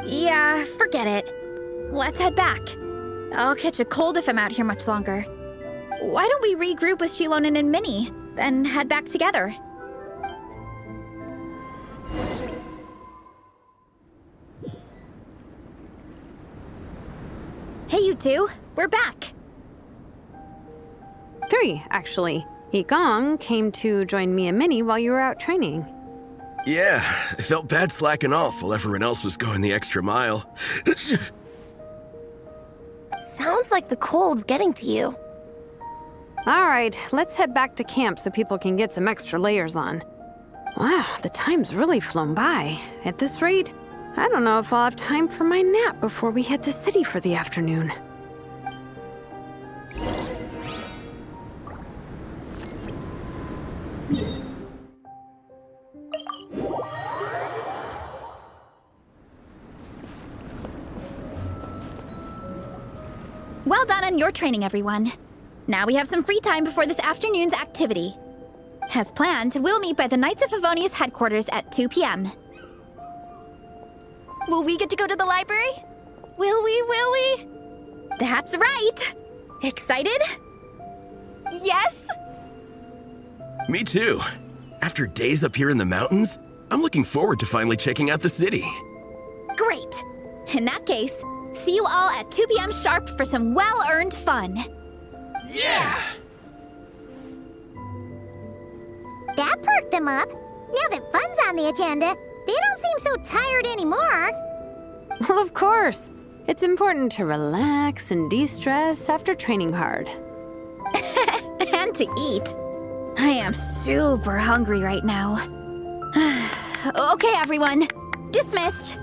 Yeah, forget it. Let's head back. I'll catch a cold if I'm out here much longer. Why don't we regroup with Shilonen and Minnie, then head back together? Hey, you two. We're back. 3, actually. Igong came to join me and Minnie while you were out training. Yeah, I felt bad slacking off while everyone else was going the extra mile. Sounds like the cold's getting to you. All right, let's head back to camp so people can get some extra layers on. Wow, the time's really flown by. At this rate, I don't know if I'll have time for my nap before we hit the city for the afternoon. Well done on your training, everyone. Now we have some free time before this afternoon's activity. As planned, we'll meet by the Knights of Favonius headquarters at 2 p.m. Will we get to go to the library? Will we? That's right! Excited? Yes! Me too. After days up here in the mountains, I'm looking forward to finally checking out the city. Great! In that case, see you all at 2 p.m. sharp for some well-earned fun. Yeah! That perked them up. Now that fun's on the agenda, they don't seem so tired anymore. Well, of course. It's important to relax and de-stress after training hard. And to eat. I am super hungry right now. Okay, everyone. Dismissed.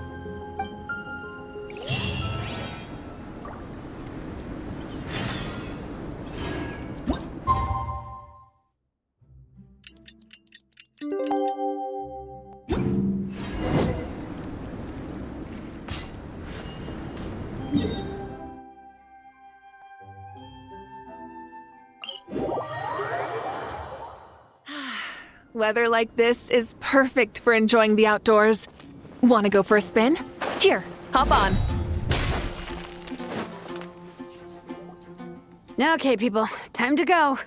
Weather like this is perfect for enjoying the outdoors. Want to go for a spin? Here, hop on. Okay, people, time to go.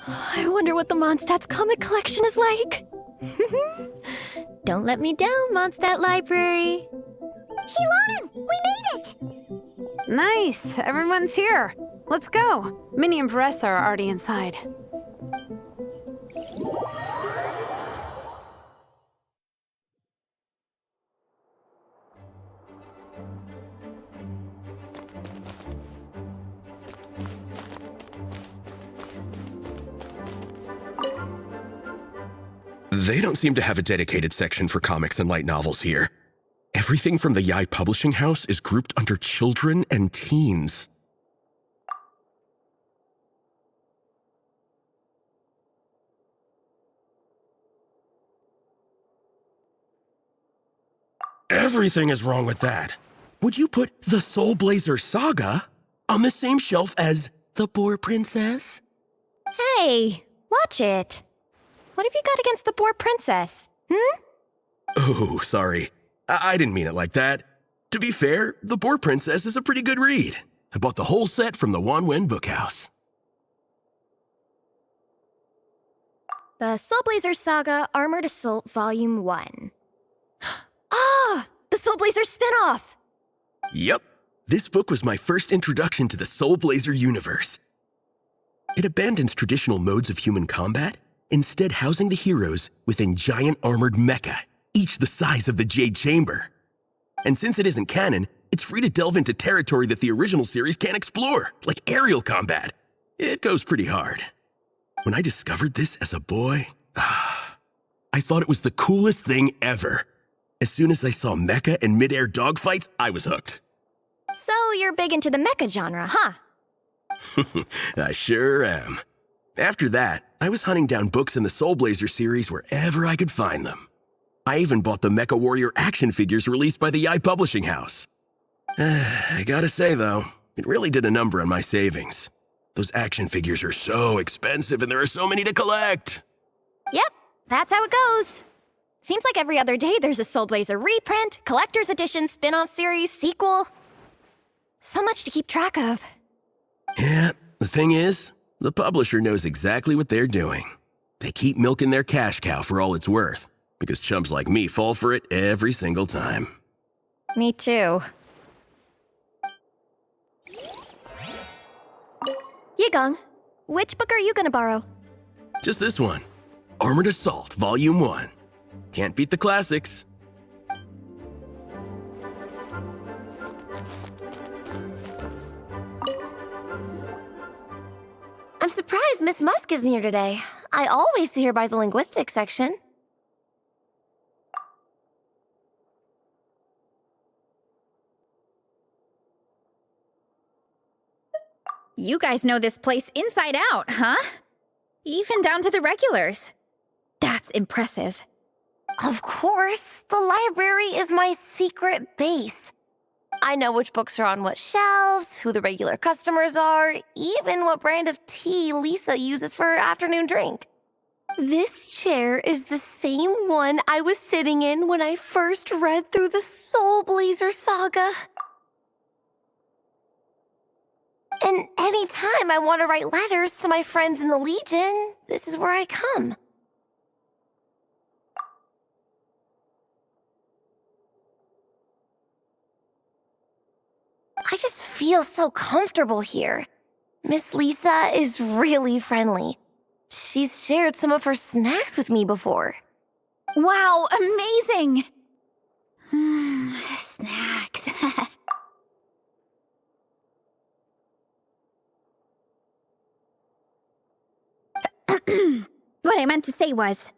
I wonder what the Mondstadt's comic collection is like. Don't let me down, Mondstadt Library. Shilonen, we made it! Nice, everyone's here. Let's go. Minnie and Varessa are already inside. They don't seem to have a dedicated section for comics and light novels here. Everything from the Yai Publishing House is grouped under children and teens. Everything is wrong with that. Would you put the Soulblazers Saga on the same shelf as the Boar Princess? Hey, watch it. What have you got against the Boar Princess? Oh, sorry. I didn't mean it like that. To be fair, The Boar Princess is a pretty good read. I bought the whole set from the Wanwen Bookhouse. The Soulblazers Saga Armored Assault Volume 1. Ah! The Soulblazer spin-off! Yep. This book was my first introduction to the Soulblazer universe. It abandons traditional modes of human combat, instead housing the heroes within giant armored mecha, each the size of the Jade Chamber. And since it isn't canon, it's free to delve into territory that the original series can't explore, like aerial combat. It goes pretty hard. When I discovered this as a boy, I thought it was the coolest thing ever. As soon as I saw mecha and mid-air dogfights, I was hooked. So you're big into the mecha genre, huh? I sure am. After that, I was hunting down books in the Soulblazer series wherever I could find them. I even bought the Mecha Warrior action figures released by the Yai Publishing House. I gotta say, though, it really did a number on my savings. Those action figures are so expensive and there are so many to collect. Yep, that's how it goes. Seems like every other day there's a Soulblazer reprint, collector's edition, spin-off series, sequel. So much to keep track of. Yeah, the thing is, the publisher knows exactly what they're doing. They keep milking their cash cow for all it's worth, because chumps like me fall for it every single time. Me too. Yigong, which book are you gonna borrow? Just this one. Armored Assault, Volume 1. Can't beat the classics. I'm surprised Miss Musk isn't here today. I always see her by the linguistics section. You guys know this place inside out, huh? Even down to the regulars. That's impressive. Of course, the library is my secret base. I know which books are on what shelves, who the regular customers are, even what brand of tea Lisa uses for her afternoon drink. This chair is the same one I was sitting in when I first read through the Soulblazer Saga. And anytime I want to write letters to my friends in the Legion, this is where I come. I just feel so comfortable here. Miss Lisa is really friendly. She's shared some of her snacks with me before. Wow, amazing! Snacks. What I meant to say was,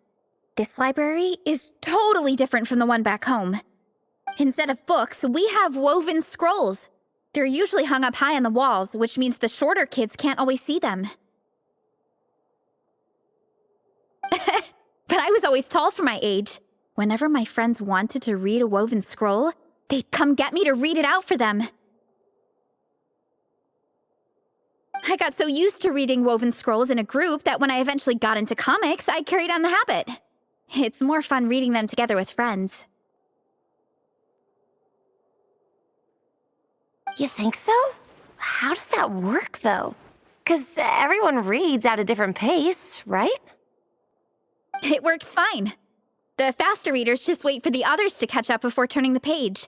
this library is totally different from the one back home. Instead of books, we have woven scrolls. They're usually hung up high on the walls, which means the shorter kids can't always see them. But I was always tall for my age. Whenever my friends wanted to read a woven scroll, they'd come get me to read it out for them. I got so used to reading woven scrolls in a group that when I eventually got into comics, I carried on the habit. It's more fun reading them together with friends. You think so? How does that work, though? 'Cause everyone reads at a different pace, right? It works fine. The faster readers just wait for the others to catch up before turning the page.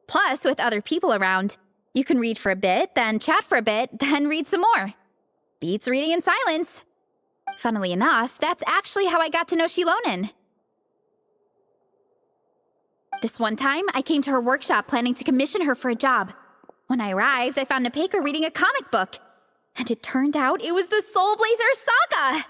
Plus, with other people around, you can read for a bit, then chat for a bit, then read some more. Beats reading in silence. Funnily enough, that's actually how I got to know Shilonen. This one time, I came to her workshop planning to commission her for a job. When I arrived, I found Nepeka reading a comic book. And it turned out it was the Soulblazers Saga!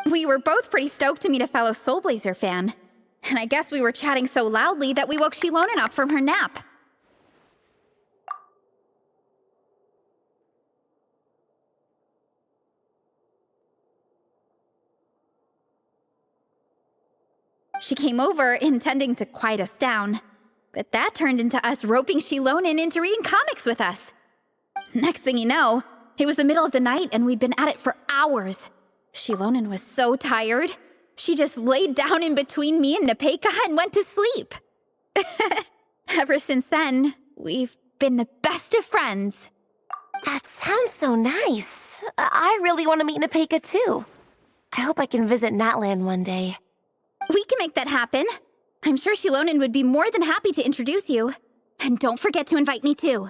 We were both pretty stoked to meet a fellow Soulblazer fan. And I guess we were chatting so loudly that we woke Shilonen up from her nap. She came over intending to quiet us down, but that turned into us roping Shilonen into reading comics with us. Next thing you know, it was the middle of the night and we'd been at it for hours. Shilonen was so tired, she just laid down in between me and Nepeka and went to sleep. Ever since then, we've been the best of friends. That sounds so nice. I really want to meet Nepeka too. I hope I can visit Natlan one day. We can make that happen. I'm sure Shilonen would be more than happy to introduce you. And don't forget to invite me too.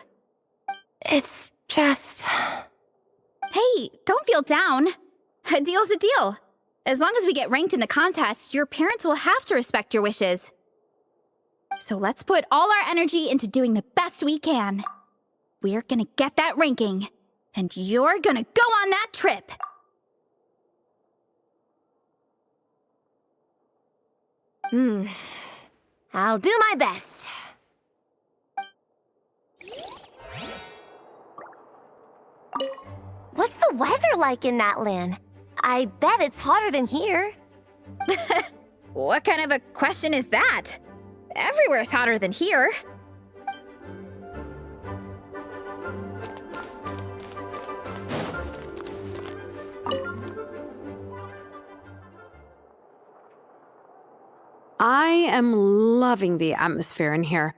It's just... Hey, don't feel down. A deal's a deal. As long as we get ranked in the contest, your parents will have to respect your wishes. So let's put all our energy into doing the best we can. We're gonna get that ranking, and you're gonna go on that trip. I'll do my best. What's the weather like in Natlan? I bet it's hotter than here. What kind of a question is that? Everywhere's hotter than here. I am loving the atmosphere in here.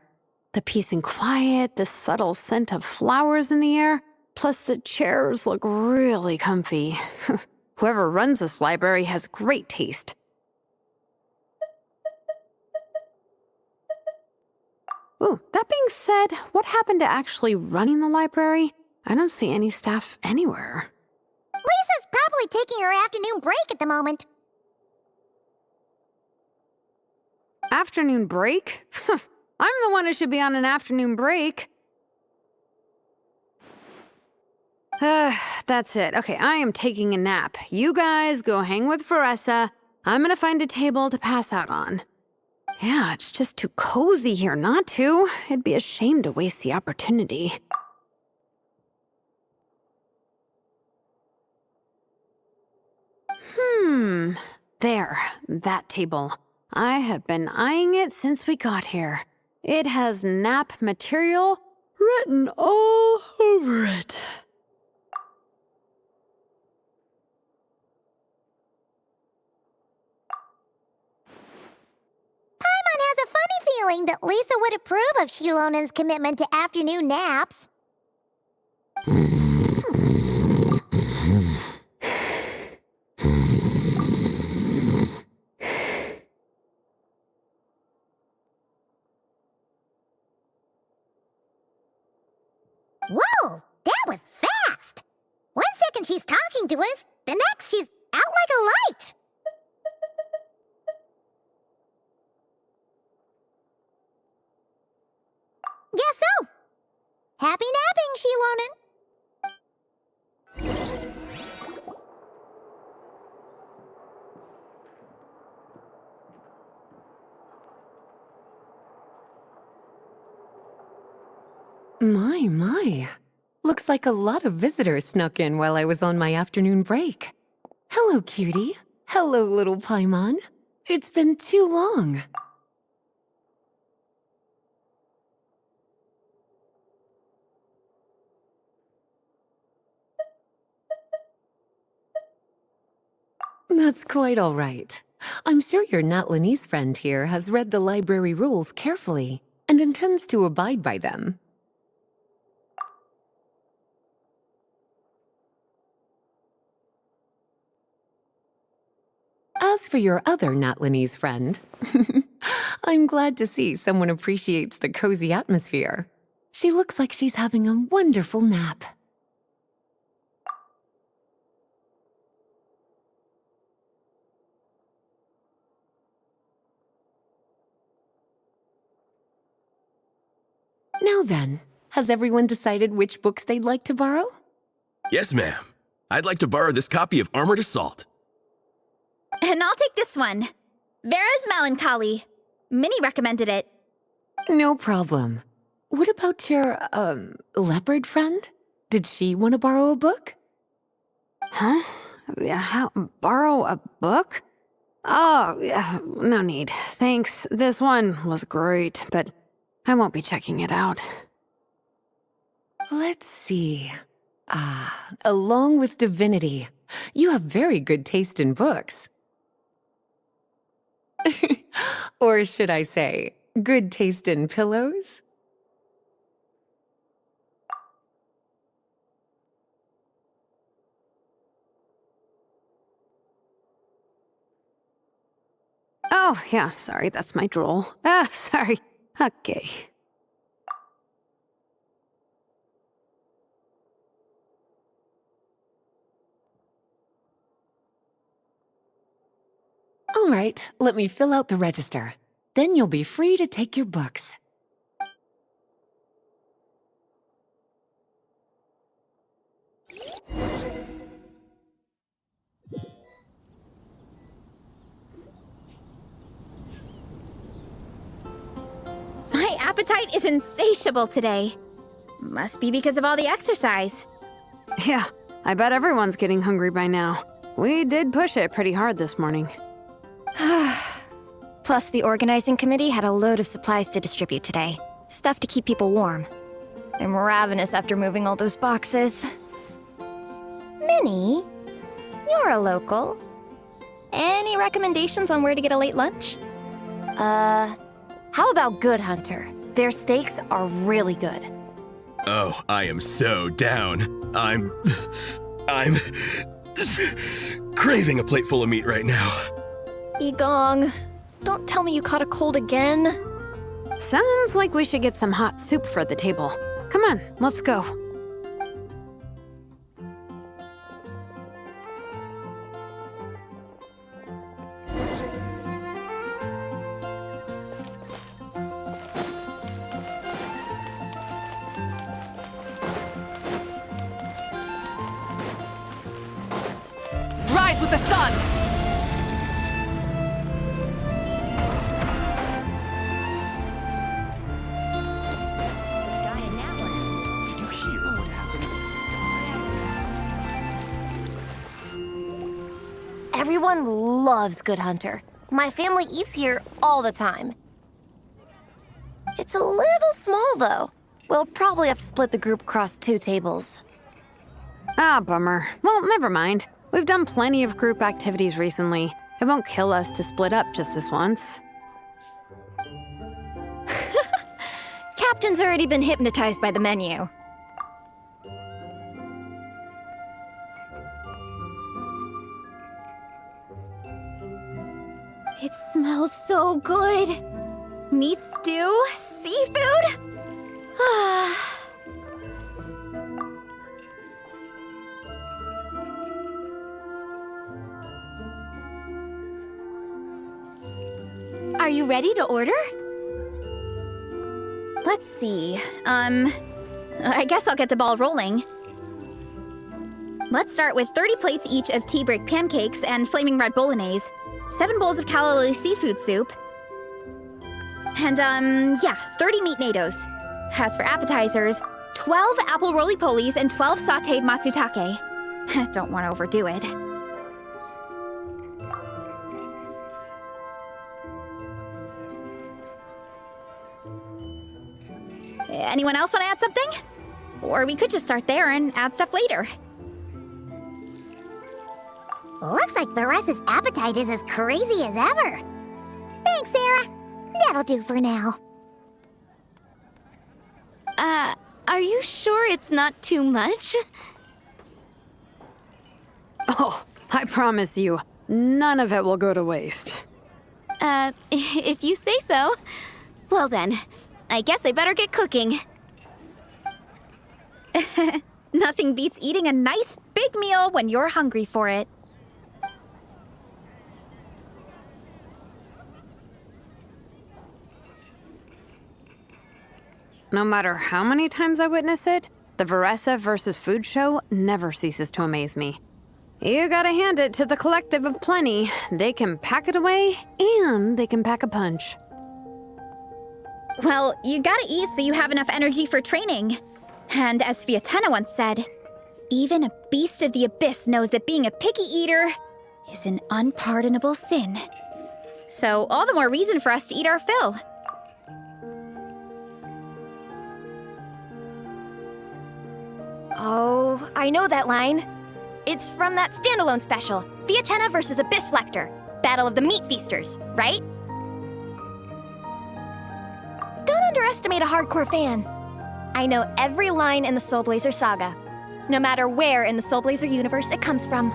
The peace and quiet, the subtle scent of flowers in the air, plus the chairs look really comfy. Whoever runs this library has great taste. Ooh, that being said, what happened to actually running the library? I don't see any staff anywhere. Lisa's probably taking her afternoon break at the moment. Afternoon break? I'm the one who should be on an afternoon break. That's it. Okay, I am taking a nap. You guys go hang with Faressa. I'm gonna find a table to pass out on. Yeah, it's just too cozy here not to. It'd be a shame to waste the opportunity. There, that table. I have been eyeing it since we got here. It has nap material written all over it. Paimon has a funny feeling that Lisa would approve of Shilonen's commitment to afternoon naps. Whoa, that was fast! 1 second she's talking to us, the next she's out like a light! Guess so! Happy napping, Shilonen! My. Looks like a lot of visitors snuck in while I was on my afternoon break. Hello, cutie. Hello, little Paimon. It's been too long. That's quite all right. I'm sure your Natlanese friend here has read the library rules carefully and intends to abide by them. As for your other Natlanese friend, I'm glad to see someone appreciates the cozy atmosphere. She looks like she's having a wonderful nap. Now then, has everyone decided which books they'd like to borrow? Yes, ma'am. I'd like to borrow this copy of Armored Assault. And I'll take this one. Vera's Melancholy. Minnie recommended it. No problem. What about your, leopard friend? Did she want to borrow a book? Huh? Borrow a book? Oh, yeah, no need. Thanks. This one was great, but I won't be checking it out. Let's see. Along with Divinity, you have very good taste in books. Or should I say, good taste in pillows? Oh, yeah, sorry, that's my drool. Sorry. Okay. All right, let me fill out the register. Then you'll be free to take your books. My appetite is insatiable today. Must be because of all the exercise. Yeah, I bet everyone's getting hungry by now. We did push it pretty hard this morning. Plus, the organizing committee had a load of supplies to distribute today. Stuff to keep people warm. I'm ravenous after moving all those boxes. Minnie, you're a local. Any recommendations on where to get a late lunch? How about Good Hunter? Their steaks are really good. Oh, I am so down. I'm craving a plate full of meat right now. Igong, don't tell me you caught a cold again. Sounds like we should get some hot soup for the table. Come on, let's go. Rise with the sun! Everyone loves Good Hunter. My family eats here all the time. It's a little small, though. We'll probably have to split the group across 2 tables. Ah, bummer. Well, never mind. We've done plenty of group activities recently. It won't kill us to split up just this once. Captain's already been hypnotized by the menu. It smells so good. Meat stew? Seafood? Are you ready to order? Let's see. I guess I'll get the ball rolling. Let's start with 30 plates each of tea break pancakes and flaming red bolognese, 7 bowls of calla seafood soup, and, 30 meat nados. As for appetizers, 12 apple roly-polies and 12 sautéed matsutake. Don't want to overdo it. Anyone else want to add something? Or we could just start there and add stuff later. Looks like Beresa's appetite is as crazy as ever. Thanks, Sarah. That'll do for now. Are you sure it's not too much? Oh, I promise you, none of it will go to waste. If you say so. Well then, I guess I better get cooking. Nothing beats eating a nice big meal when you're hungry for it. No matter how many times I witness it, the Veresa versus Food show never ceases to amaze me. You gotta hand it to the collective of plenty. They can pack it away, and they can pack a punch. Well, you gotta eat so you have enough energy for training. And as Fiatena once said, even a beast of the abyss knows that being a picky eater is an unpardonable sin. So all the more reason for us to eat our fill. Oh, I know that line. It's from that standalone special, Fiatena versus Abyss Lecter, Battle of the Meat Feasters, right? Don't underestimate a hardcore fan. I know every line in the Soulblazer saga, no matter where in the Soulblazer universe it comes from.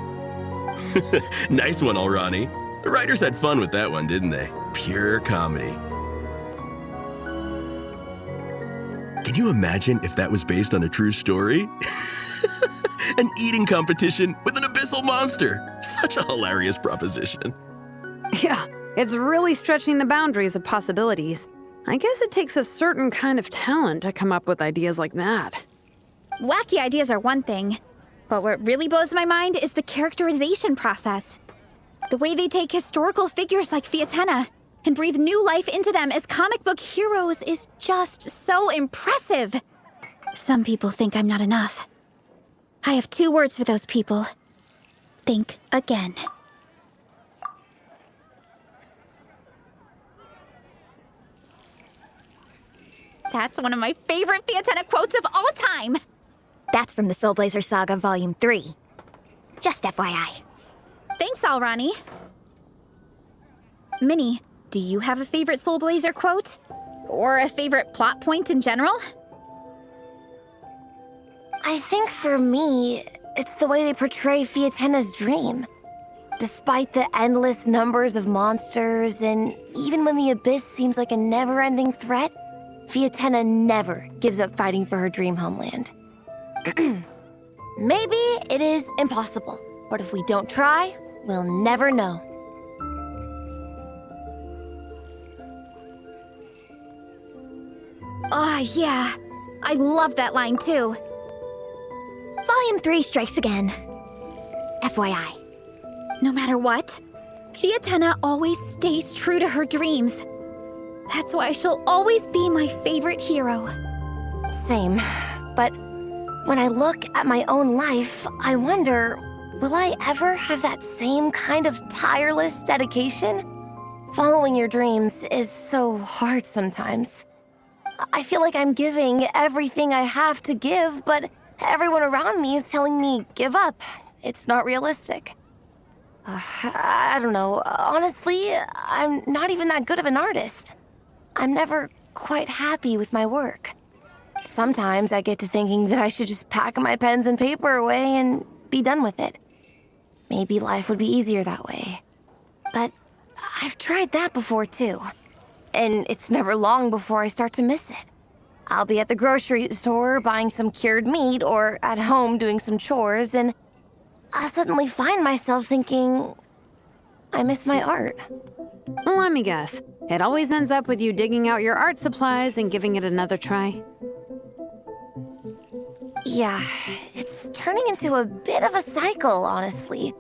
Nice one, Alrani. The writers had fun with that one, didn't they? Pure comedy. Can you imagine if that was based on a true story? An eating competition with an abyssal monster. Such a hilarious proposition. Yeah, it's really stretching the boundaries of possibilities. I guess it takes a certain kind of talent to come up with ideas like that. Wacky ideas are one thing, but what really blows my mind is the characterization process. The way they take historical figures like Fiatena and breathe new life into them as comic book heroes is just so impressive. Some people think I'm not enough. I have 2 words for those people. Think again. That's one of my favorite Fiatena quotes of all time. That's from the Soulblazer Saga Volume 3. Just FYI. Thanks, Alrani. Minnie, do you have a favorite Soulblazer quote? Or a favorite plot point in general? I think for me, it's the way they portray Fiatena's dream. Despite the endless numbers of monsters, and even when the Abyss seems like a never-ending threat, Fiatena never gives up fighting for her dream homeland. Maybe it is impossible, but if we don't try, we'll never know. Oh, yeah. I love that line, too. Volume 3 strikes again. FYI. No matter what, Fiatena always stays true to her dreams. That's why she'll always be my favorite hero. Same. But when I look at my own life, I wonder, will I ever have that same kind of tireless dedication? Following your dreams is so hard sometimes. I feel like I'm giving everything I have to give, but everyone around me is telling me, give up. It's not realistic. I don't know. Honestly, I'm not even that good of an artist. I'm never quite happy with my work. Sometimes I get to thinking that I should just pack my pens and paper away and be done with it. Maybe life would be easier that way. But I've tried that before too. And it's never long before I start to miss it. I'll be at the grocery store buying some cured meat or at home doing some chores, and I'll suddenly find myself thinking, I miss my art. Let me guess. It always ends up with you digging out your art supplies and giving it another try. Yeah, it's turning into a bit of a cycle, honestly.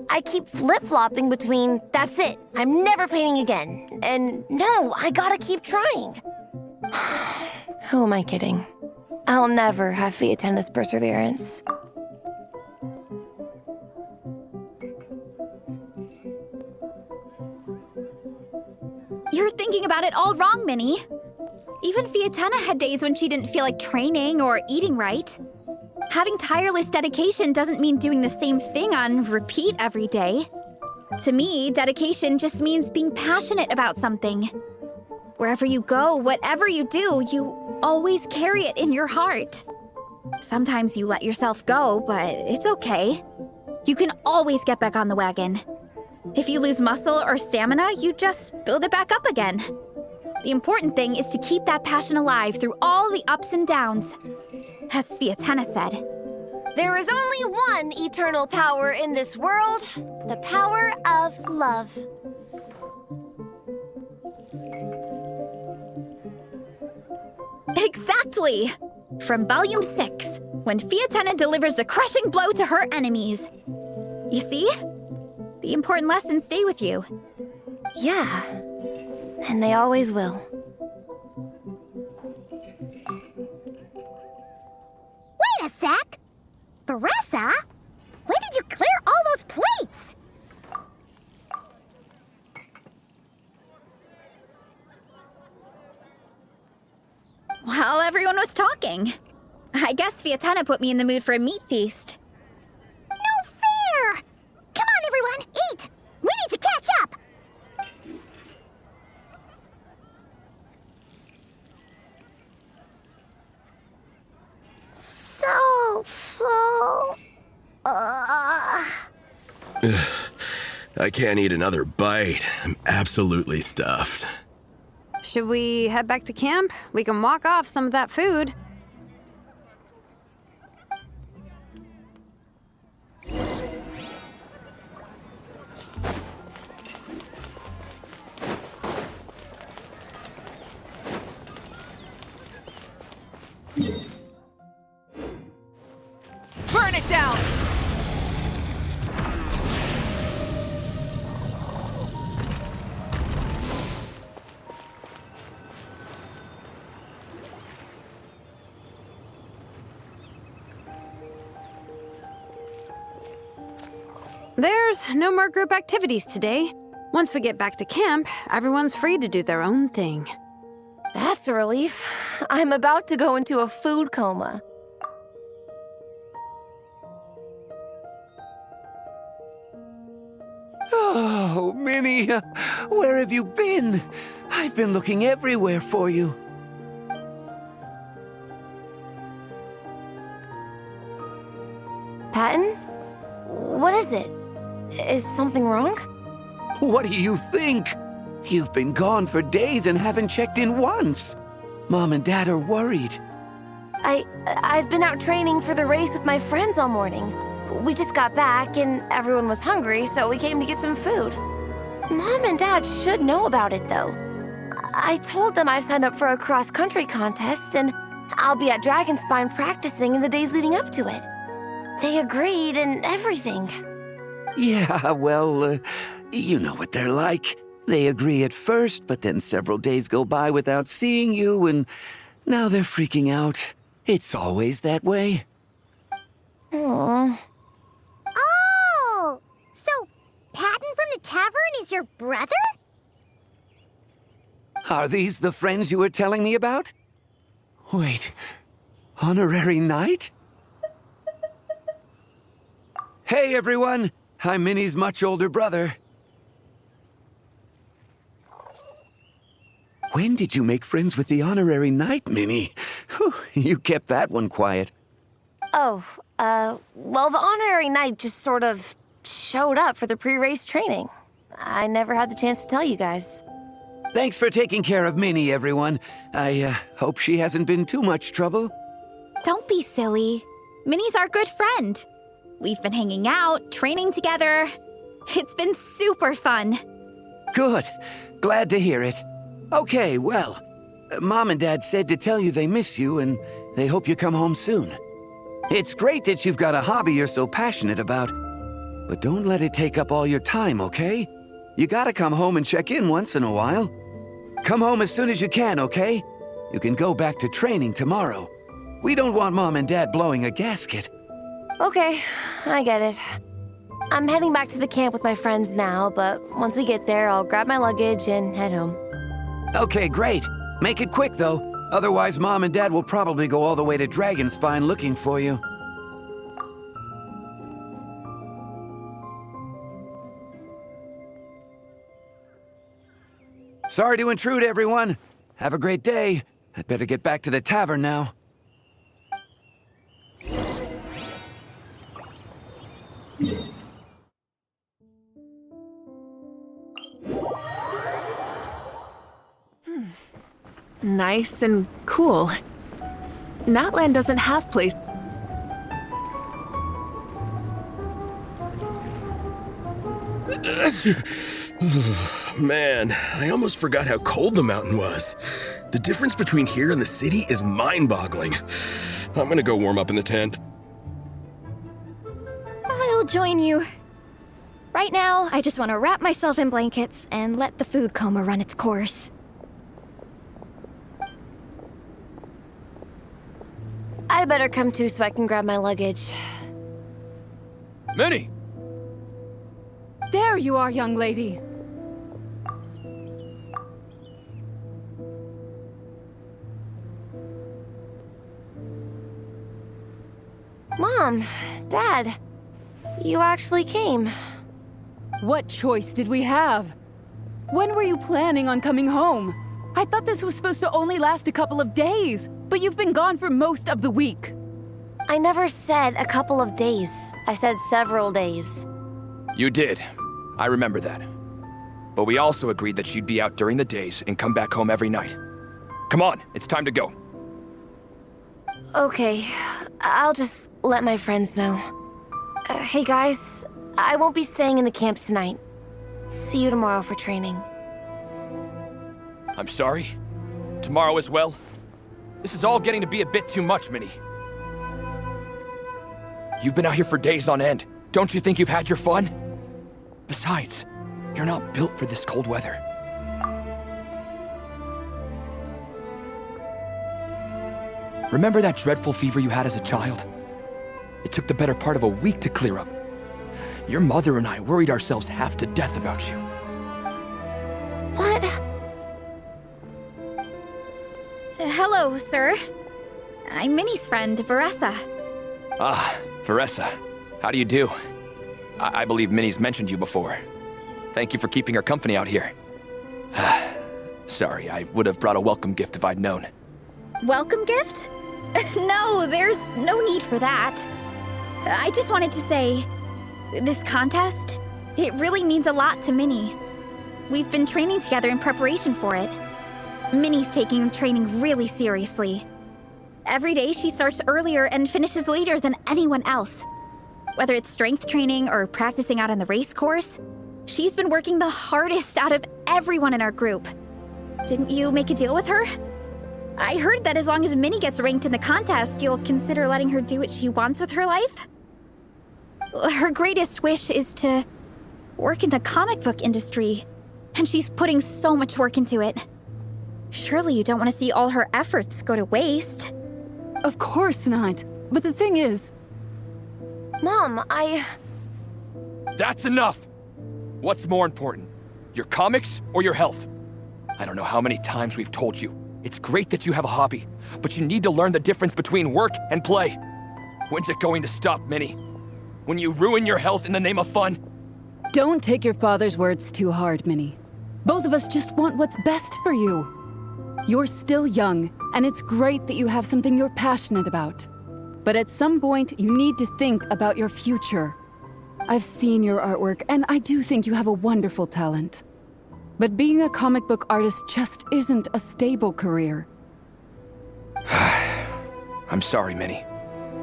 I keep flip-flopping between, that's it, I'm never painting again, and no, I gotta keep trying. Who am I kidding? I'll never have Fiatena's perseverance. You're thinking about it all wrong, Minnie. Even Fiatena had days when she didn't feel like training or eating right. Having tireless dedication doesn't mean doing the same thing on repeat every day. To me, dedication just means being passionate about something. Wherever you go, whatever you do, you always carry it in your heart. Sometimes you let yourself go, but it's okay. You can always get back on the wagon. If you lose muscle or stamina, you just build it back up again. The important thing is to keep that passion alive through all the ups and downs. As Sviatena said, There is only one eternal power in this world, the power of love. exactly! From Volume 6, when Fiatena delivers the crushing blow to her enemies. You see? The important lessons stay with you. Yeah, and they always will. Wait a sec! Baressa? When did you clear all those plates? While everyone was talking. I guess Fiatena put me in the mood for a meat feast. No fair! Come on, everyone, eat! We need to catch up! So full. I can't eat another bite. I'm absolutely stuffed. Should we head back to camp? We can walk off some of that food. Burn it down! There's no more group activities today. Once we get back to camp, everyone's free to do their own thing. That's a relief. I'm about to go into a food coma. Oh, Minnie, where have you been? I've been looking everywhere for you. Patton? What is it? Is something wrong? What do you think? You've been gone for days and haven't checked in once. Mom and Dad are worried. I've been out training for the race with my friends all morning. We just got back and everyone was hungry, so we came to get some food. Mom and Dad should know about it, though. I told them I signed up for a cross-country contest and I'll be at Dragonspine practicing in the days leading up to it. They agreed and everything. Yeah, well, you know what they're like. They agree at first, but then several days go by without seeing you, and now they're freaking out. It's always that way. Aww. Oh! So, Patton from the tavern is your brother? Are these the friends you were telling me about? Wait, honorary knight? Hey, everyone! I'm Minnie's much older brother. When did you make friends with the honorary knight, Minnie? Whew, you kept that one quiet. Oh, well, the honorary knight just sort of showed up for the pre-race training. I never had the chance to tell you guys. Thanks for taking care of Minnie, everyone. I hope she hasn't been too much trouble. Don't be silly. Minnie's our good friend. We've been hanging out, training together. It's been super fun. Good. Glad to hear it. Okay, well, Mom and Dad said to tell you they miss you and they hope you come home soon. It's great that you've got a hobby you're so passionate about, but don't let it take up all your time, okay? You gotta come home and check in once in a while. Come home as soon as you can, okay? You can go back to training tomorrow. We don't want Mom and Dad blowing a gasket. Okay, I get it. I'm heading back to the camp with my friends now, but once we get there, I'll grab my luggage and head home. Okay, great. Make it quick, though. Otherwise, Mom and Dad will probably go all the way to Dragonspine looking for you. Sorry to intrude, everyone. Have a great day. I'd better get back to the tavern now. Nice and cool. Natland doesn't have place. Man, I almost forgot how cold the mountain was. The difference between here and the city is mind-boggling. I'm gonna go warm up in the tent. I'll join you. Right now, I just want to wrap myself in blankets and let the food coma run its course. I'd better come too so I can grab my luggage. Minnie! There you are, young lady. Mom, Dad, you actually came. What choice did we have? When were you planning on coming home? I thought this was supposed to only last a couple of days, but you've been gone for most of the week. I never said a couple of days. I said several days. You did. I remember that. But we also agreed that you'd be out during the days and come back home every night. Come on, it's time to go. Okay, I'll just let my friends know. Hey guys, I won't be staying in the camp tonight. See you tomorrow for training. I'm sorry. Tomorrow as well. This is all getting to be a bit too much, Minnie. You've been out here for days on end. Don't you think you've had your fun? Besides, you're not built for this cold weather. Remember that dreadful fever you had as a child? It took the better part of a week to clear up. Your mother and I worried ourselves half to death about you. What? Hello, sir. I'm Minnie's friend, Varessa. Ah, Varessa. How do you do? I believe Minnie's mentioned you before. Thank you for keeping her company out here. Sorry, I would have brought a welcome gift if I'd known. Welcome gift? No, there's no need for that. I just wanted to say, this contest, it really means a lot to Minnie. We've been training together in preparation for it. Minnie's taking the training really seriously. Every day she starts earlier and finishes later than anyone else. Whether it's strength training or practicing out on the race course, she's been working the hardest out of everyone in our group. Didn't you make a deal with her? I heard that as long as Minnie gets ranked in the contest, you'll consider letting her do what she wants with her life? Her greatest wish is to work in the comic book industry, and she's putting so much work into it. Surely you don't want to see all her efforts go to waste. Of course not. But the thing is... Mom, That's enough! What's more important? Your comics or your health? I don't know how many times we've told you. It's great that you have a hobby, but you need to learn the difference between work and play. When's it going to stop, Minnie? When you ruin your health in the name of fun? Don't take your father's words too hard, Minnie. Both of us just want what's best for you. You're still young, and it's great that you have something you're passionate about. But at some point, you need to think about your future. I've seen your artwork, and I do think you have a wonderful talent. But being a comic book artist just isn't a stable career. I'm sorry, Minnie.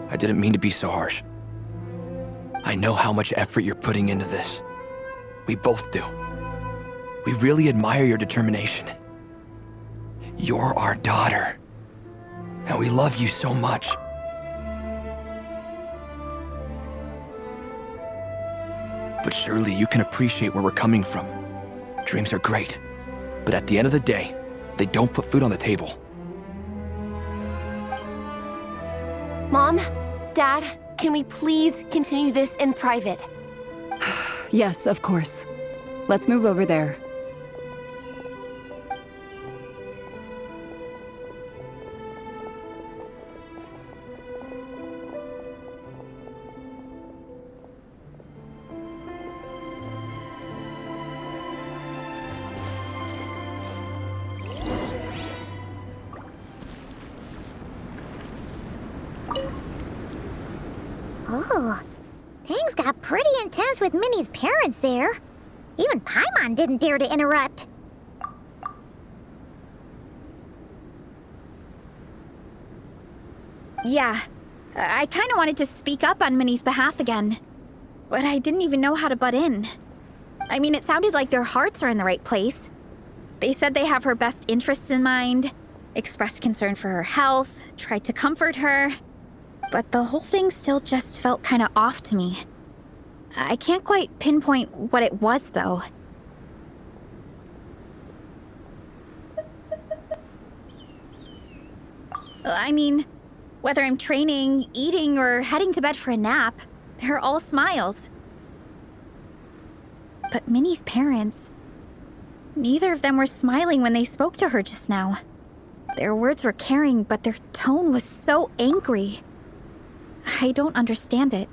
I didn't mean to be so harsh. I know how much effort you're putting into this. We both do. We really admire your determination. You're our daughter. And we love you so much. But surely you can appreciate where we're coming from. Dreams are great, but at the end of the day, they don't put food on the table. Mom, Dad, can we please continue this in private? Yes, of course. Let's move over there. pretty intense with Minnie's parents there. Even Paimon didn't dare to interrupt. Yeah, I kind of wanted to speak up on Minnie's behalf again. But I didn't even know how to butt in. I mean, it sounded like their hearts are in the right place. They said they have her best interests in mind, expressed concern for her health, tried to comfort her. But the whole thing still just felt kind of off to me. I can't quite pinpoint what it was, though. I mean, whether I'm training, eating, or heading to bed for a nap, they're all smiles. But Minnie's parents, neither of them were smiling when they spoke to her just now. Their words were caring, but their tone was so angry. I don't understand it.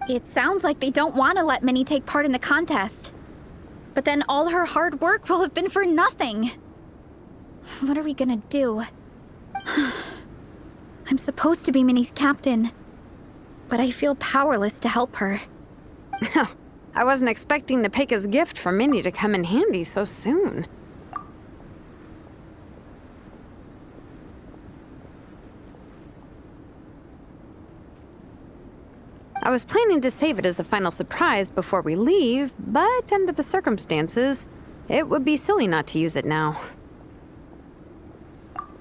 It sounds like they don't want to let Minnie take part in the contest. But then all her hard work will have been for nothing. What are we gonna do? I'm supposed to be Minnie's captain, but I feel powerless to help her. I wasn't expecting Nepeka's gift for Minnie to come in handy so soon. I was planning to save it as a final surprise before we leave, but under the circumstances, it would be silly not to use it now.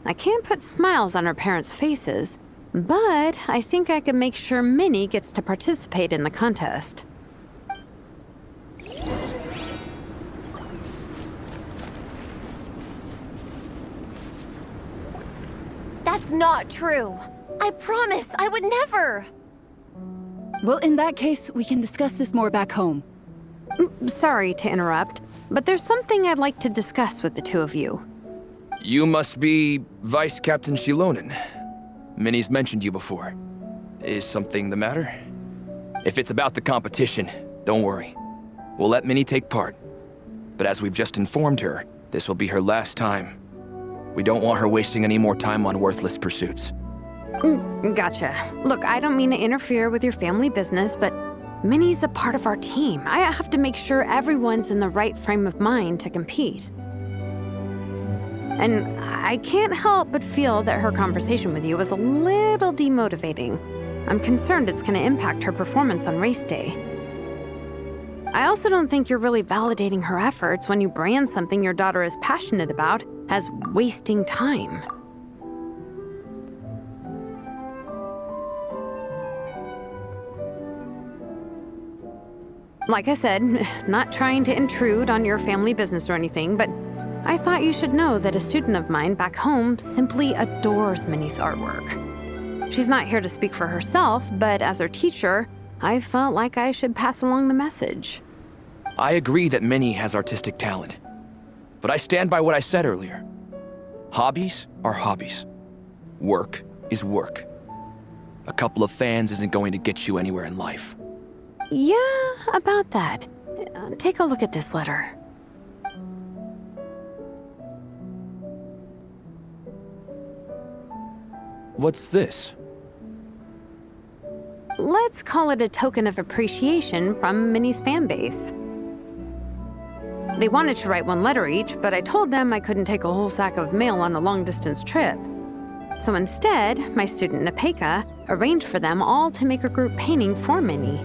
I can't put smiles on her parents' faces, but I think I can make sure Minnie gets to participate in the contest. That's not true. I promise I would never. Well, in that case, we can discuss this more back home. Sorry to interrupt, but there's something I'd like to discuss with the two of you. You must be Vice Captain Shilonen. Minnie's mentioned you before. Is something the matter? If it's about the competition, don't worry. We'll let Minnie take part. But as we've just informed her, this will be her last time. We don't want her wasting any more time on worthless pursuits. Gotcha. Look, I don't mean to interfere with your family business, but Minnie's a part of our team. I have to make sure everyone's in the right frame of mind to compete. And I can't help but feel that her conversation with you was a little demotivating. I'm concerned it's going to impact her performance on race day. I also don't think you're really validating her efforts when you brand something your daughter is passionate about as wasting time. Like I said, not trying to intrude on your family business or anything, but I thought you should know that a student of mine back home simply adores Minnie's artwork. She's not here to speak for herself, but as her teacher, I felt like I should pass along the message. I agree that Minnie has artistic talent. But I stand by what I said earlier. Hobbies are hobbies. Work is work. A couple of fans isn't going to get you anywhere in life. Yeah, about that. Take a look at this letter. What's this? Let's call it a token of appreciation from Minnie's fan base. They wanted to write one letter each, but I told them I couldn't take a whole sack of mail on a long-distance trip. So instead, my student Nepeka arranged for them all to make a group painting for Minnie.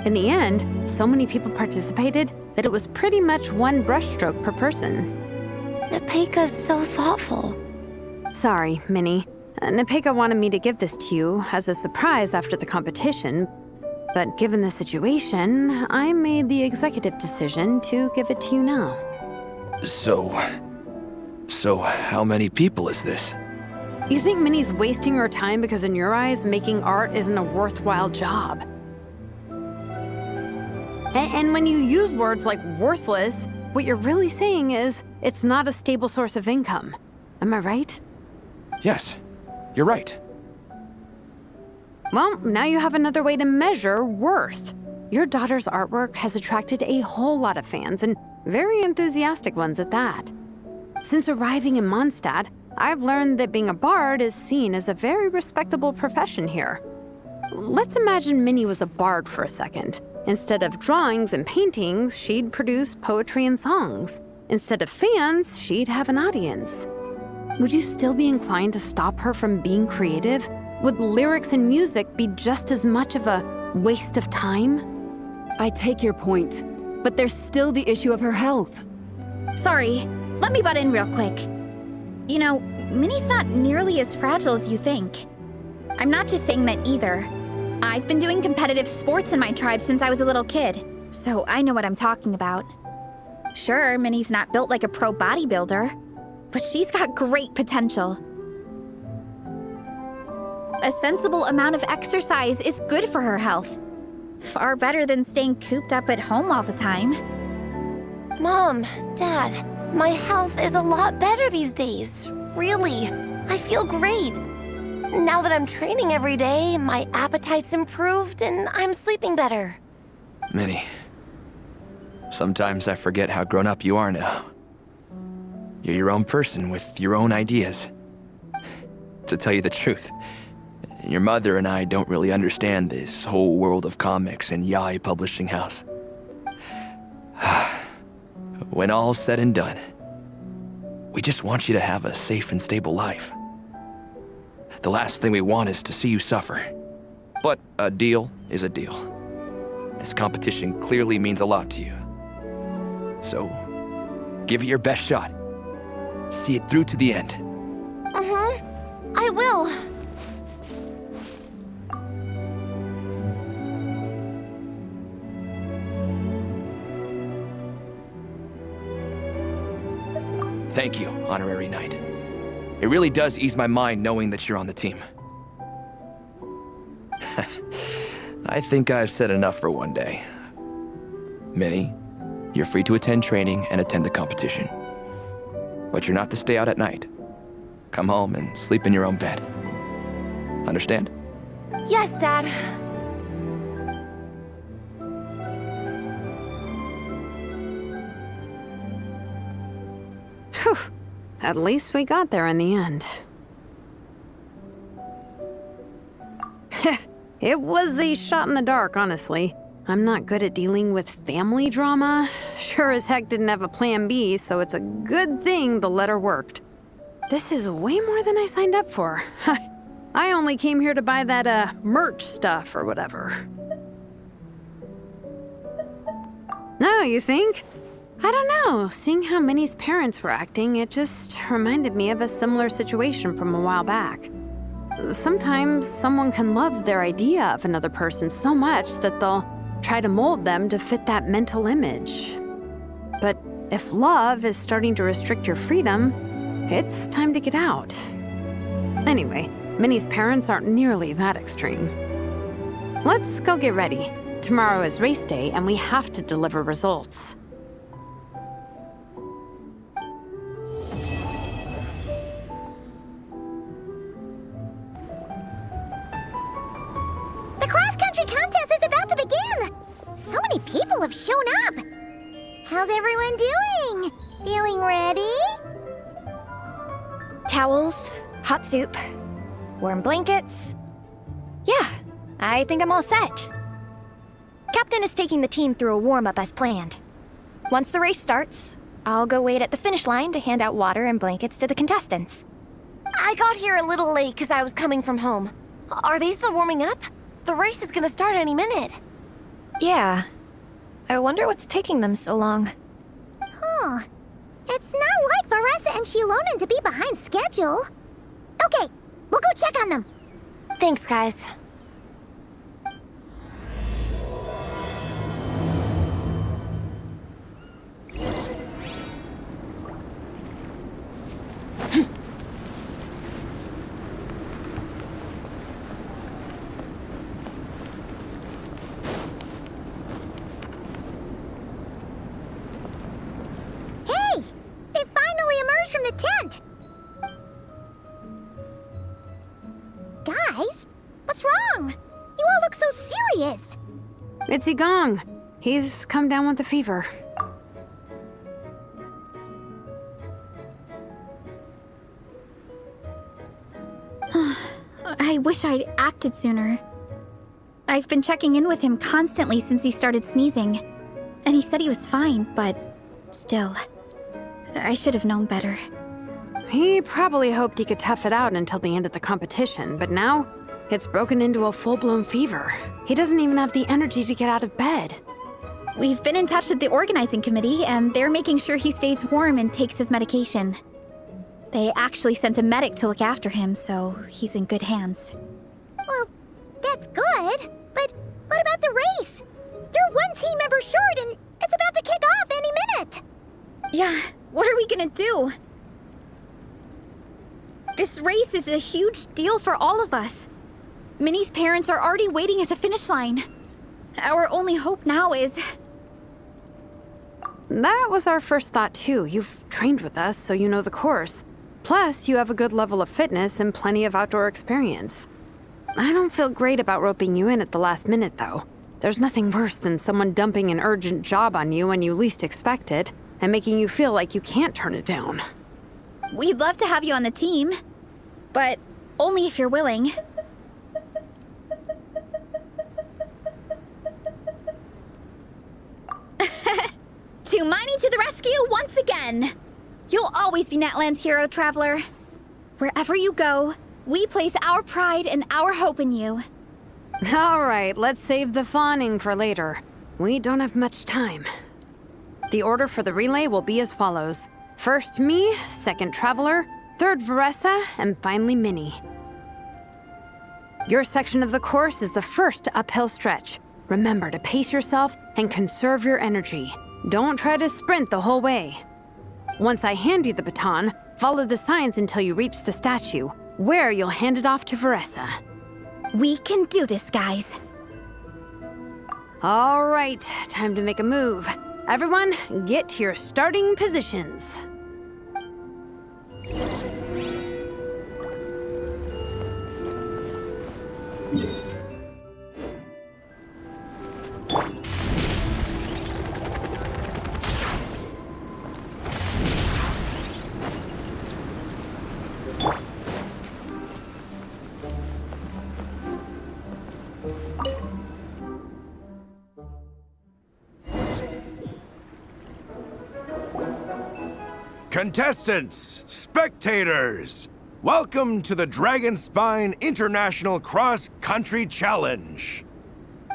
In the end, so many people participated that it was pretty much one brushstroke per person. Nepeka's so thoughtful. Sorry, Minnie. Nepeka wanted me to give this to you as a surprise after the competition, but given the situation, I made the executive decision to give it to you now. So how many people is this? You think Minnie's wasting her time because in your eyes, making art isn't a worthwhile job? And when you use words like worthless, what you're really saying is it's not a stable source of income. Am I right? Yes, you're right. Well, now you have another way to measure worth. Your daughter's artwork has attracted a whole lot of fans, and very enthusiastic ones at that. Since arriving in Mondstadt, I've learned that being a bard is seen as a very respectable profession here. Let's imagine Minnie was a bard for a second. Instead of drawings and paintings, she'd produce poetry and songs. Instead of fans, she'd have an audience. Would you still be inclined to stop her from being creative? Would lyrics and music be just as much of a waste of time? I take your point, but there's still the issue of her health. Sorry, let me butt in real quick. You know, Minnie's not nearly as fragile as you think. I'm not just saying that either. I've been doing competitive sports in my tribe since I was a little kid, so I know what I'm talking about. Sure, Minnie's not built like a pro bodybuilder, but she's got great potential. A sensible amount of exercise is good for her health. Far better than staying cooped up at home all the time. Mom, Dad, my health is a lot better these days. Really, I feel great. Now that I'm training every day, my appetite's improved and I'm sleeping better. Minnie, sometimes I forget how grown up you are now. You're your own person with your own ideas. To tell you the truth, your mother and I don't really understand this whole world of comics and Yai Publishing House. When all's said and done, we just want you to have a safe and stable life. The last thing we want is to see you suffer. But a deal is a deal. This competition clearly means a lot to you. So, give it your best shot. See it through to the end. I will. Thank you, Honorary Knight. It really does ease my mind knowing that you're on the team. I think I've said enough for one day. Minnie, you're free to attend training and attend the competition. But you're not to stay out at night. Come home and sleep in your own bed. Understand? Yes, Dad. Whew. At least we got there in the end. It was a shot in the dark, honestly. I'm not good at dealing with family drama. Sure as heck didn't have a plan B, so it's a good thing the letter worked. This is way more than I signed up for. I only came here to buy that, merch stuff or whatever. No, you think? I don't know. Seeing how Minnie's parents were acting, it just reminded me of a similar situation from a while back. Sometimes someone can love their idea of another person so much that they'll try to mold them to fit that mental image. But if love is starting to restrict your freedom, it's time to get out. Anyway, Minnie's parents aren't nearly that extreme. Let's go get ready. Tomorrow is race day and we have to deliver results. The cross-country contest is about to begin! So many people have shown up! How's everyone doing? Feeling ready? Towels, hot soup, warm blankets. Yeah, I think I'm all set. Captain is taking the team through a warm-up as planned. Once the race starts, I'll go wait at the finish line to hand out water and blankets to the contestants. I got here a little late because I was coming from home. Are they still warming up? The race is gonna start any minute. Yeah. I wonder what's taking them so long. Huh. It's not like Varessa and Shilonen to be behind schedule. Okay, we'll go check on them. Thanks, guys. Hey! They finally emerged from the tent! Guys, what's wrong? You all look so serious. It's Igong. He's come down with the fever. I wish I'd acted sooner. I've been checking in with him constantly since he started sneezing. And he said he was fine, but still. I should have known better. He probably hoped he could tough it out until the end of the competition, but now it's broken into a full-blown fever. He doesn't even have the energy to get out of bed. We've been in touch with the organizing committee, and they're making sure he stays warm and takes his medication. They actually sent a medic to look after him, so he's in good hands. Well, that's good, but what about the race? You're one team member short, and it's about to kick off any minute. Yeah, what are we gonna do? This race is a huge deal for all of us. Minnie's parents are already waiting at the finish line. Our only hope now is... That was our first thought too. You've trained with us, so you know the course. Plus, you have a good level of fitness and plenty of outdoor experience. I don't feel great about roping you in at the last minute, though. There's nothing worse than someone dumping an urgent job on you when you least expect it, and making you feel like you can't turn it down. We'd love to have you on the team, but only if you're willing. Tumaini to the rescue once again! You'll always be Natlan's hero, Traveler. Wherever you go, we place our pride and our hope in you. All right, let's save the fawning for later. We don't have much time. The order for the relay will be as follows. First me, second Traveler, third Veressa, and finally Minnie. Your section of the course is the first uphill stretch. Remember to pace yourself and conserve your energy. Don't try to sprint the whole way. Once I hand you the baton, follow the signs until you reach the statue, where you'll hand it off to Veressa. We can do this, guys. All right, time to make a move. Everyone, get to your starting positions. Contestants, spectators, welcome to the Dragonspine International Cross Country Challenge.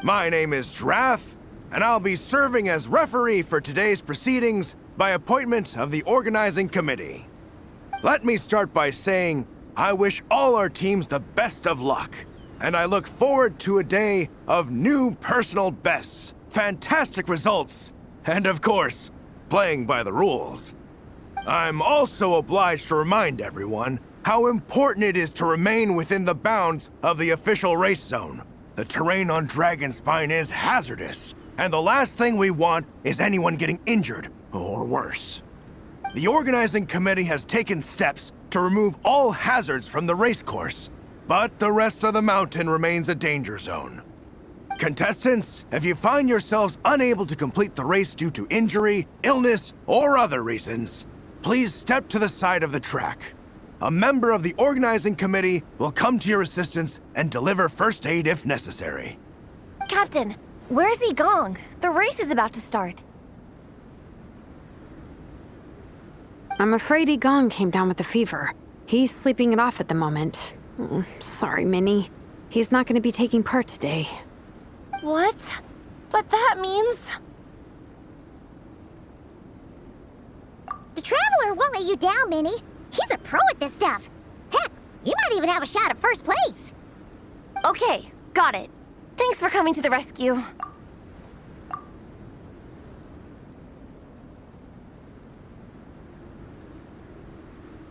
My name is Draff, and I'll be serving as referee for today's proceedings by appointment of the organizing committee. Let me start by saying I wish all our teams the best of luck, and I look forward to a day of new personal bests, fantastic results, and of course, playing by the rules. I'm also obliged to remind everyone how important it is to remain within the bounds of the official race zone. The terrain on Dragonspine is hazardous, and the last thing we want is anyone getting injured, or worse. The organizing committee has taken steps to remove all hazards from the race course, but the rest of the mountain remains a danger zone. Contestants, if you find yourselves unable to complete the race due to injury, illness, or other reasons, please step to the side of the track. A member of the organizing committee will come to your assistance and deliver first aid if necessary. Captain, where's Igong? The race is about to start. I'm afraid Igong came down with a fever. He's sleeping it off at the moment. Sorry, Minnie. He's not going to be taking part today. What? But that means... The Traveler won't let you down, Minnie. He's a pro at this stuff. Heck, you might even have a shot at first place. Okay, got it. Thanks for coming to the rescue.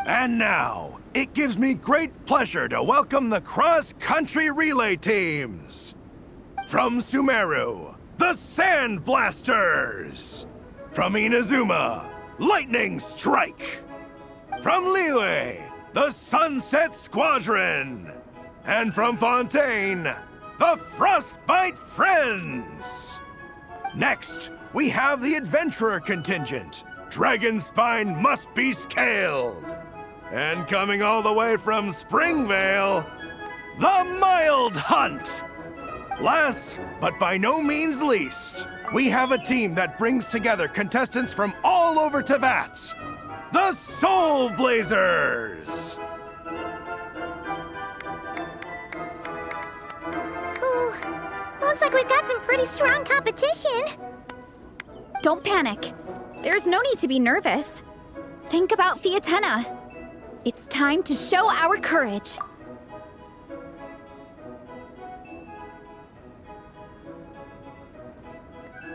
And now, it gives me great pleasure to welcome the cross-country relay teams. From Sumeru, the Sand Blasters. From Inazuma, Lightning Strike. From Liyue, the Sunset Squadron. And from Fontaine, the Frostbite Friends. Next, we have the Adventurer contingent. Dragonspine must be scaled. And coming all the way from Springvale, the Mild Hunt! Last, but by no means least, we have a team that brings together contestants from all over Teyvat. The Soulblazers! Ooh, looks like we've got some pretty strong competition. Don't panic. There's no need to be nervous. Think about Theatena. It's time to show our courage.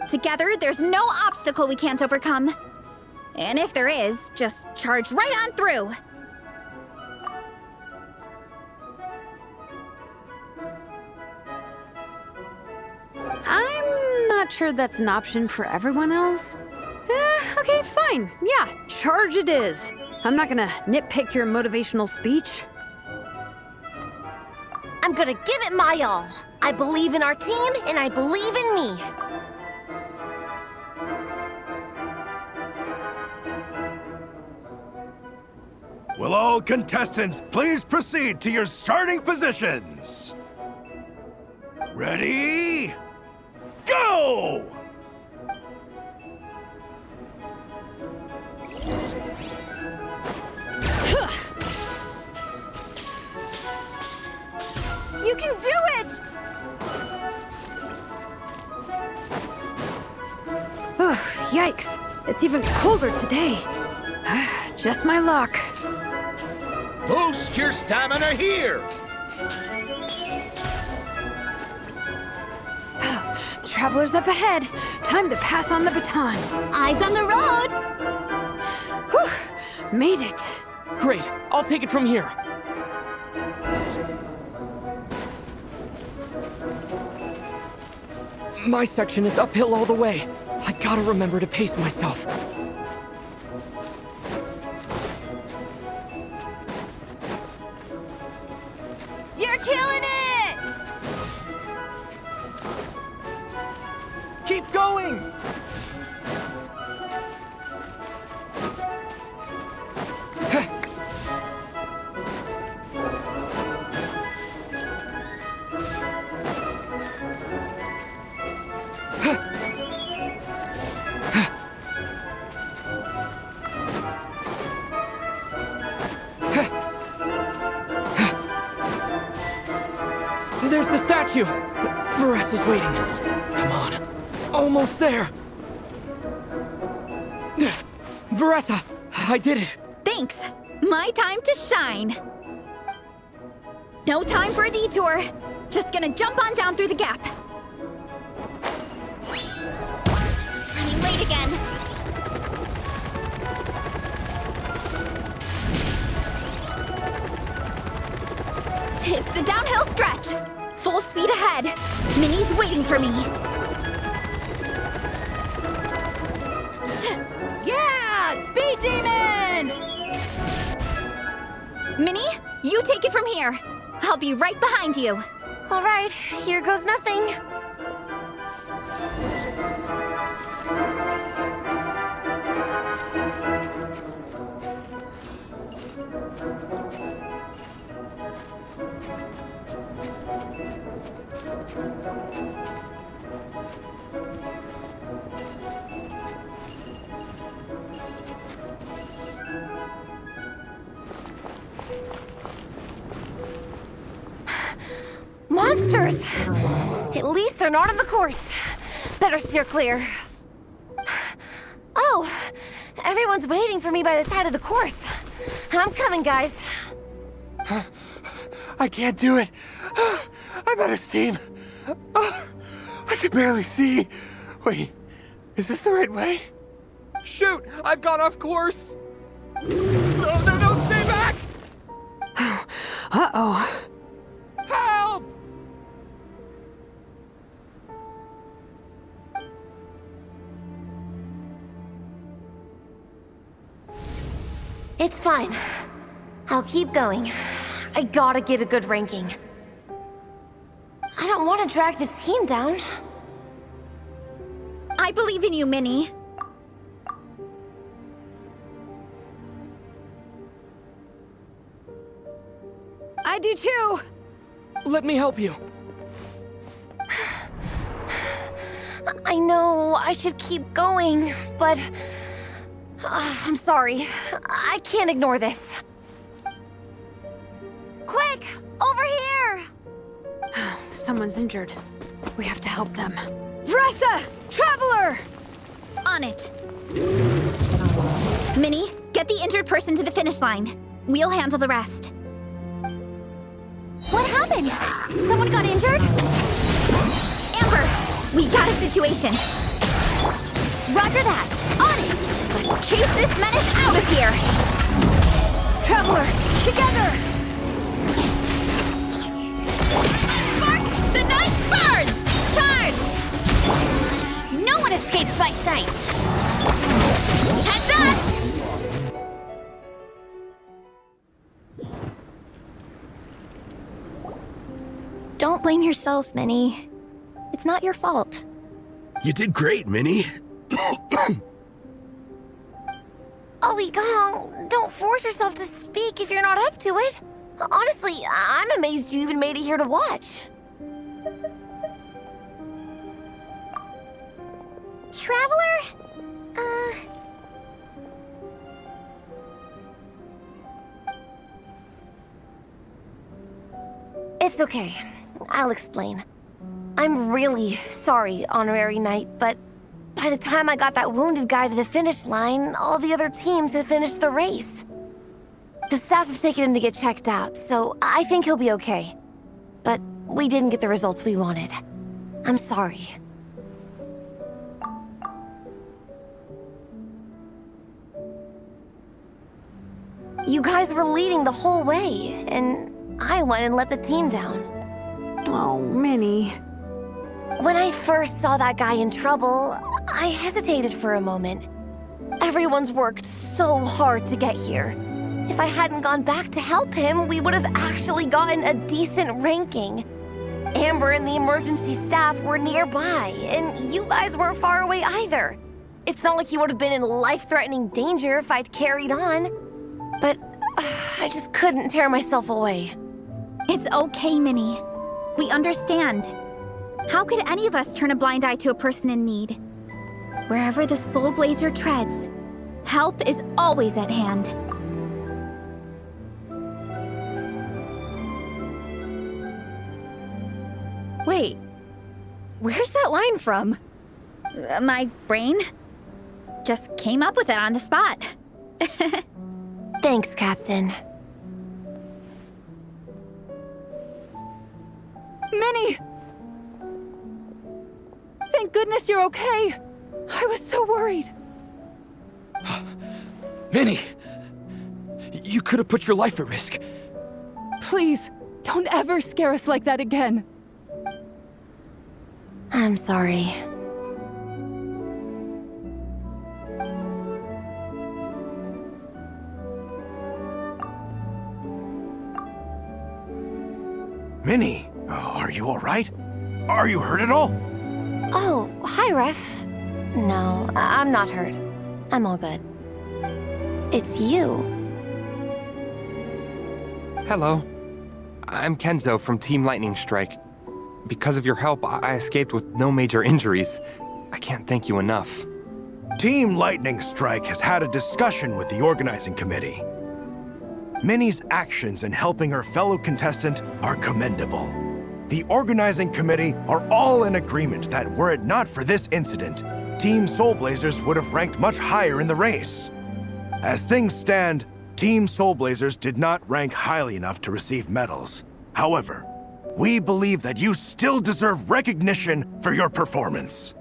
Together, there's no obstacle we can't overcome. And if there is, just charge right on through. I'm not sure that's an option for everyone else. Okay, fine. Yeah, charge it is. I'm not gonna nitpick your motivational speech. I'm gonna give it my all. I believe in our team, and I believe in me. Will all contestants please proceed to your starting positions? Ready? Go! You can do it! Yikes, it's even colder today. Just my luck. Boost your stamina here! Travelers up ahead. Time to pass on the baton. Eyes on the road! Whew, made it. Great, I'll take it from here. My section is uphill all the way. I gotta remember to pace myself. You're killing it! Keep going! There's the statue! Varessa's waiting. Come on. Almost there. Varessa, I did it. Thanks. My time to shine. No time for a detour. Just gonna jump on down through the gap. Running late again. It's the downhill stretch. Full speed ahead. Minnie's waiting for me. Yeah! Speed Demon! Minnie, you take it from here. I'll be right behind you. All right, here goes nothing. Monsters! At least they're not on the course. Better steer clear. Oh, everyone's waiting for me by the side of the course. I'm coming, guys. I can't do it. I'm out of steam. I could barely see. Wait, is this the right way? Shoot! I've gone off course! No, stay back! Uh-oh. Help! It's fine. I'll keep going. I gotta get a good ranking. I don't want to drag this team down. I believe in you, Minnie. I do too. Let me help you. I know I should keep going, but I'm sorry. I can't ignore this. Quick! Over here! Someone's injured. We have to help them. Vressa! Traveler! On it. Minnie, get the injured person to the finish line. We'll handle the rest. What happened? Someone got injured? Amber, we got a situation. Roger that. On it. Let's chase this menace out of here. Traveler, together. Spark the night burns! Charge! No one escapes my sights. Heads up! Don't blame yourself, Minnie. It's not your fault. You did great, Minnie. Ollie Gong, don't force yourself to speak if you're not up to it. Honestly, I'm amazed you even made it here to watch. Traveler? It's okay. I'll explain. I'm really sorry, Honorary Knight, but by the time I got that wounded guy to the finish line, all the other teams had finished the race. The staff have taken him to get checked out, so I think he'll be okay. But we didn't get the results we wanted. I'm sorry. You guys were leading the whole way, and I went and let the team down. Oh, Minnie. When I first saw that guy in trouble, I hesitated for a moment. Everyone's worked so hard to get here. If I hadn't gone back to help him, we would have actually gotten a decent ranking. Amber and the emergency staff were nearby, and you guys weren't far away either. It's not like you would have been in life-threatening danger if I'd carried on. But I just couldn't tear myself away. It's okay, Minnie. We understand. How could any of us turn a blind eye to a person in need? Wherever the Soulblazer treads, help is always at hand. Wait, where's that line from? My brain just came up with it on the spot. Thanks, Captain. Minnie! Thank goodness you're okay. I was so worried. Minnie! You could have put your life at risk. Please, don't ever scare us like that again. I'm sorry. Minnie, are you all right? Are you hurt at all? Oh, hi, Ref. No, I'm not hurt. I'm all good. It's you. Hello. I'm Kenzo from Team Lightning Strike. Because of your help, I escaped with no major injuries. I can't thank you enough. Team Lightning Strike has had a discussion with the organizing committee. Minnie's actions in helping her fellow contestant are commendable. The organizing committee are all in agreement that were it not for this incident, Team Soulblazers would have ranked much higher in the race. As things stand, Team Soulblazers did not rank highly enough to receive medals. However, we believe that you still deserve recognition for your performance.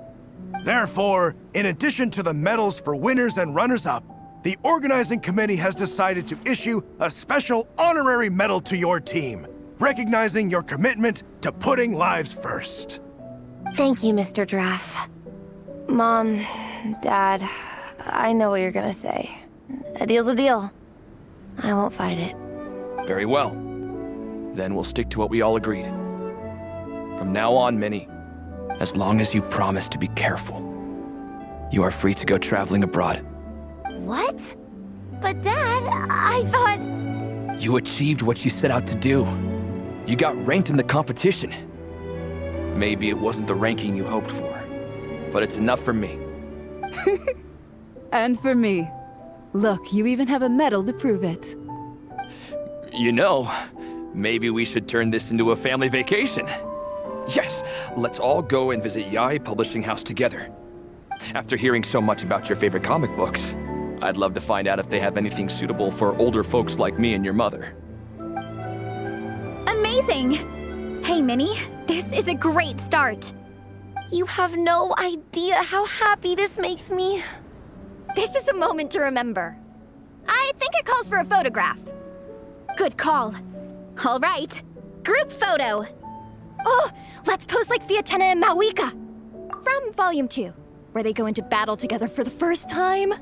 Therefore, in addition to the medals for winners and runners-up, the organizing committee has decided to issue a special honorary medal to your team, recognizing your commitment to putting lives first. Thank you, Mr. Draff. Mom, Dad, I know what you're gonna say. A deal's a deal. I won't fight it. Very well. Then we'll stick to what we all agreed. From now on, Minnie, as long as you promise to be careful, you are free to go traveling abroad. What? But Dad, I thought... You achieved what you set out to do. You got ranked in the competition. Maybe it wasn't the ranking you hoped for, but it's enough for me. And for me. Look, you even have a medal to prove it. You know, maybe we should turn this into a family vacation. Yes, let's all go and visit Yai Publishing House together. After hearing so much about your favorite comic books, I'd love to find out if they have anything suitable for older folks like me and your mother. Amazing! Hey, Minnie, this is a great start. You have no idea how happy this makes me. This is a moment to remember. I think it calls for a photograph. Good call. All right, group photo. Oh, let's pose like Fiatena and Mawika. From Volume 2, where they go into battle together for the first time.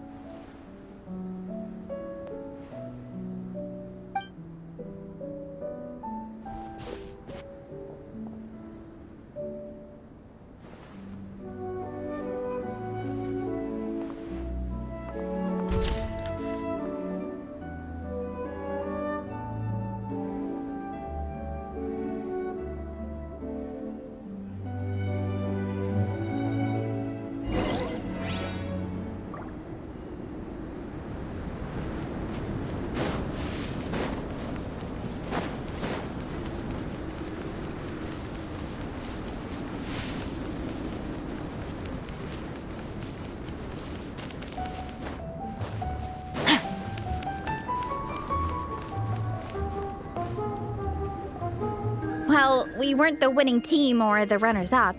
Well, we weren't the winning team or the runners-up.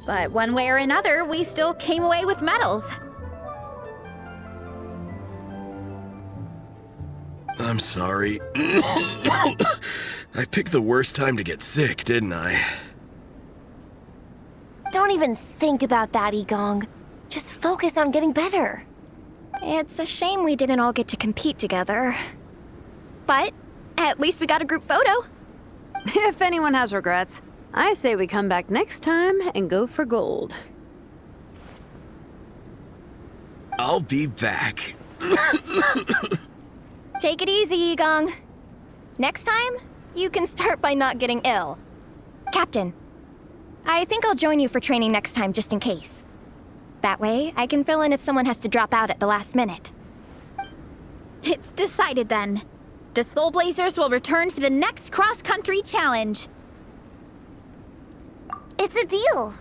But one way or another, we still came away with medals. I'm sorry. I picked the worst time to get sick, didn't I? Don't even think about that, Igong. Just focus on getting better. It's a shame we didn't all get to compete together. But at least we got a group photo. If anyone has regrets, I say we come back next time and go for gold. I'll be back. Take it easy, Igong. Next time, you can start by not getting ill. Captain, I think I'll join you for training next time just in case. That way, I can fill in if someone has to drop out at the last minute. It's decided then. The Soulblazers will return for the next cross-country challenge. It's a deal.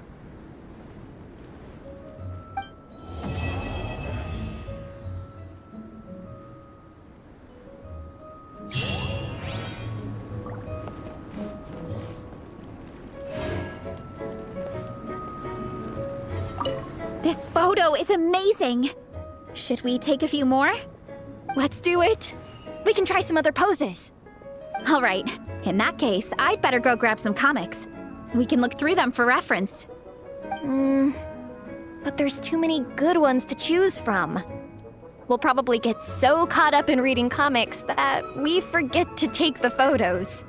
This photo is amazing. Should we take a few more? Let's do it. We can try some other poses. All right. In that case, I'd better go grab some comics. We can look through them for reference. But there's too many good ones to choose from. We'll probably get so caught up in reading comics that we forget to take the photos.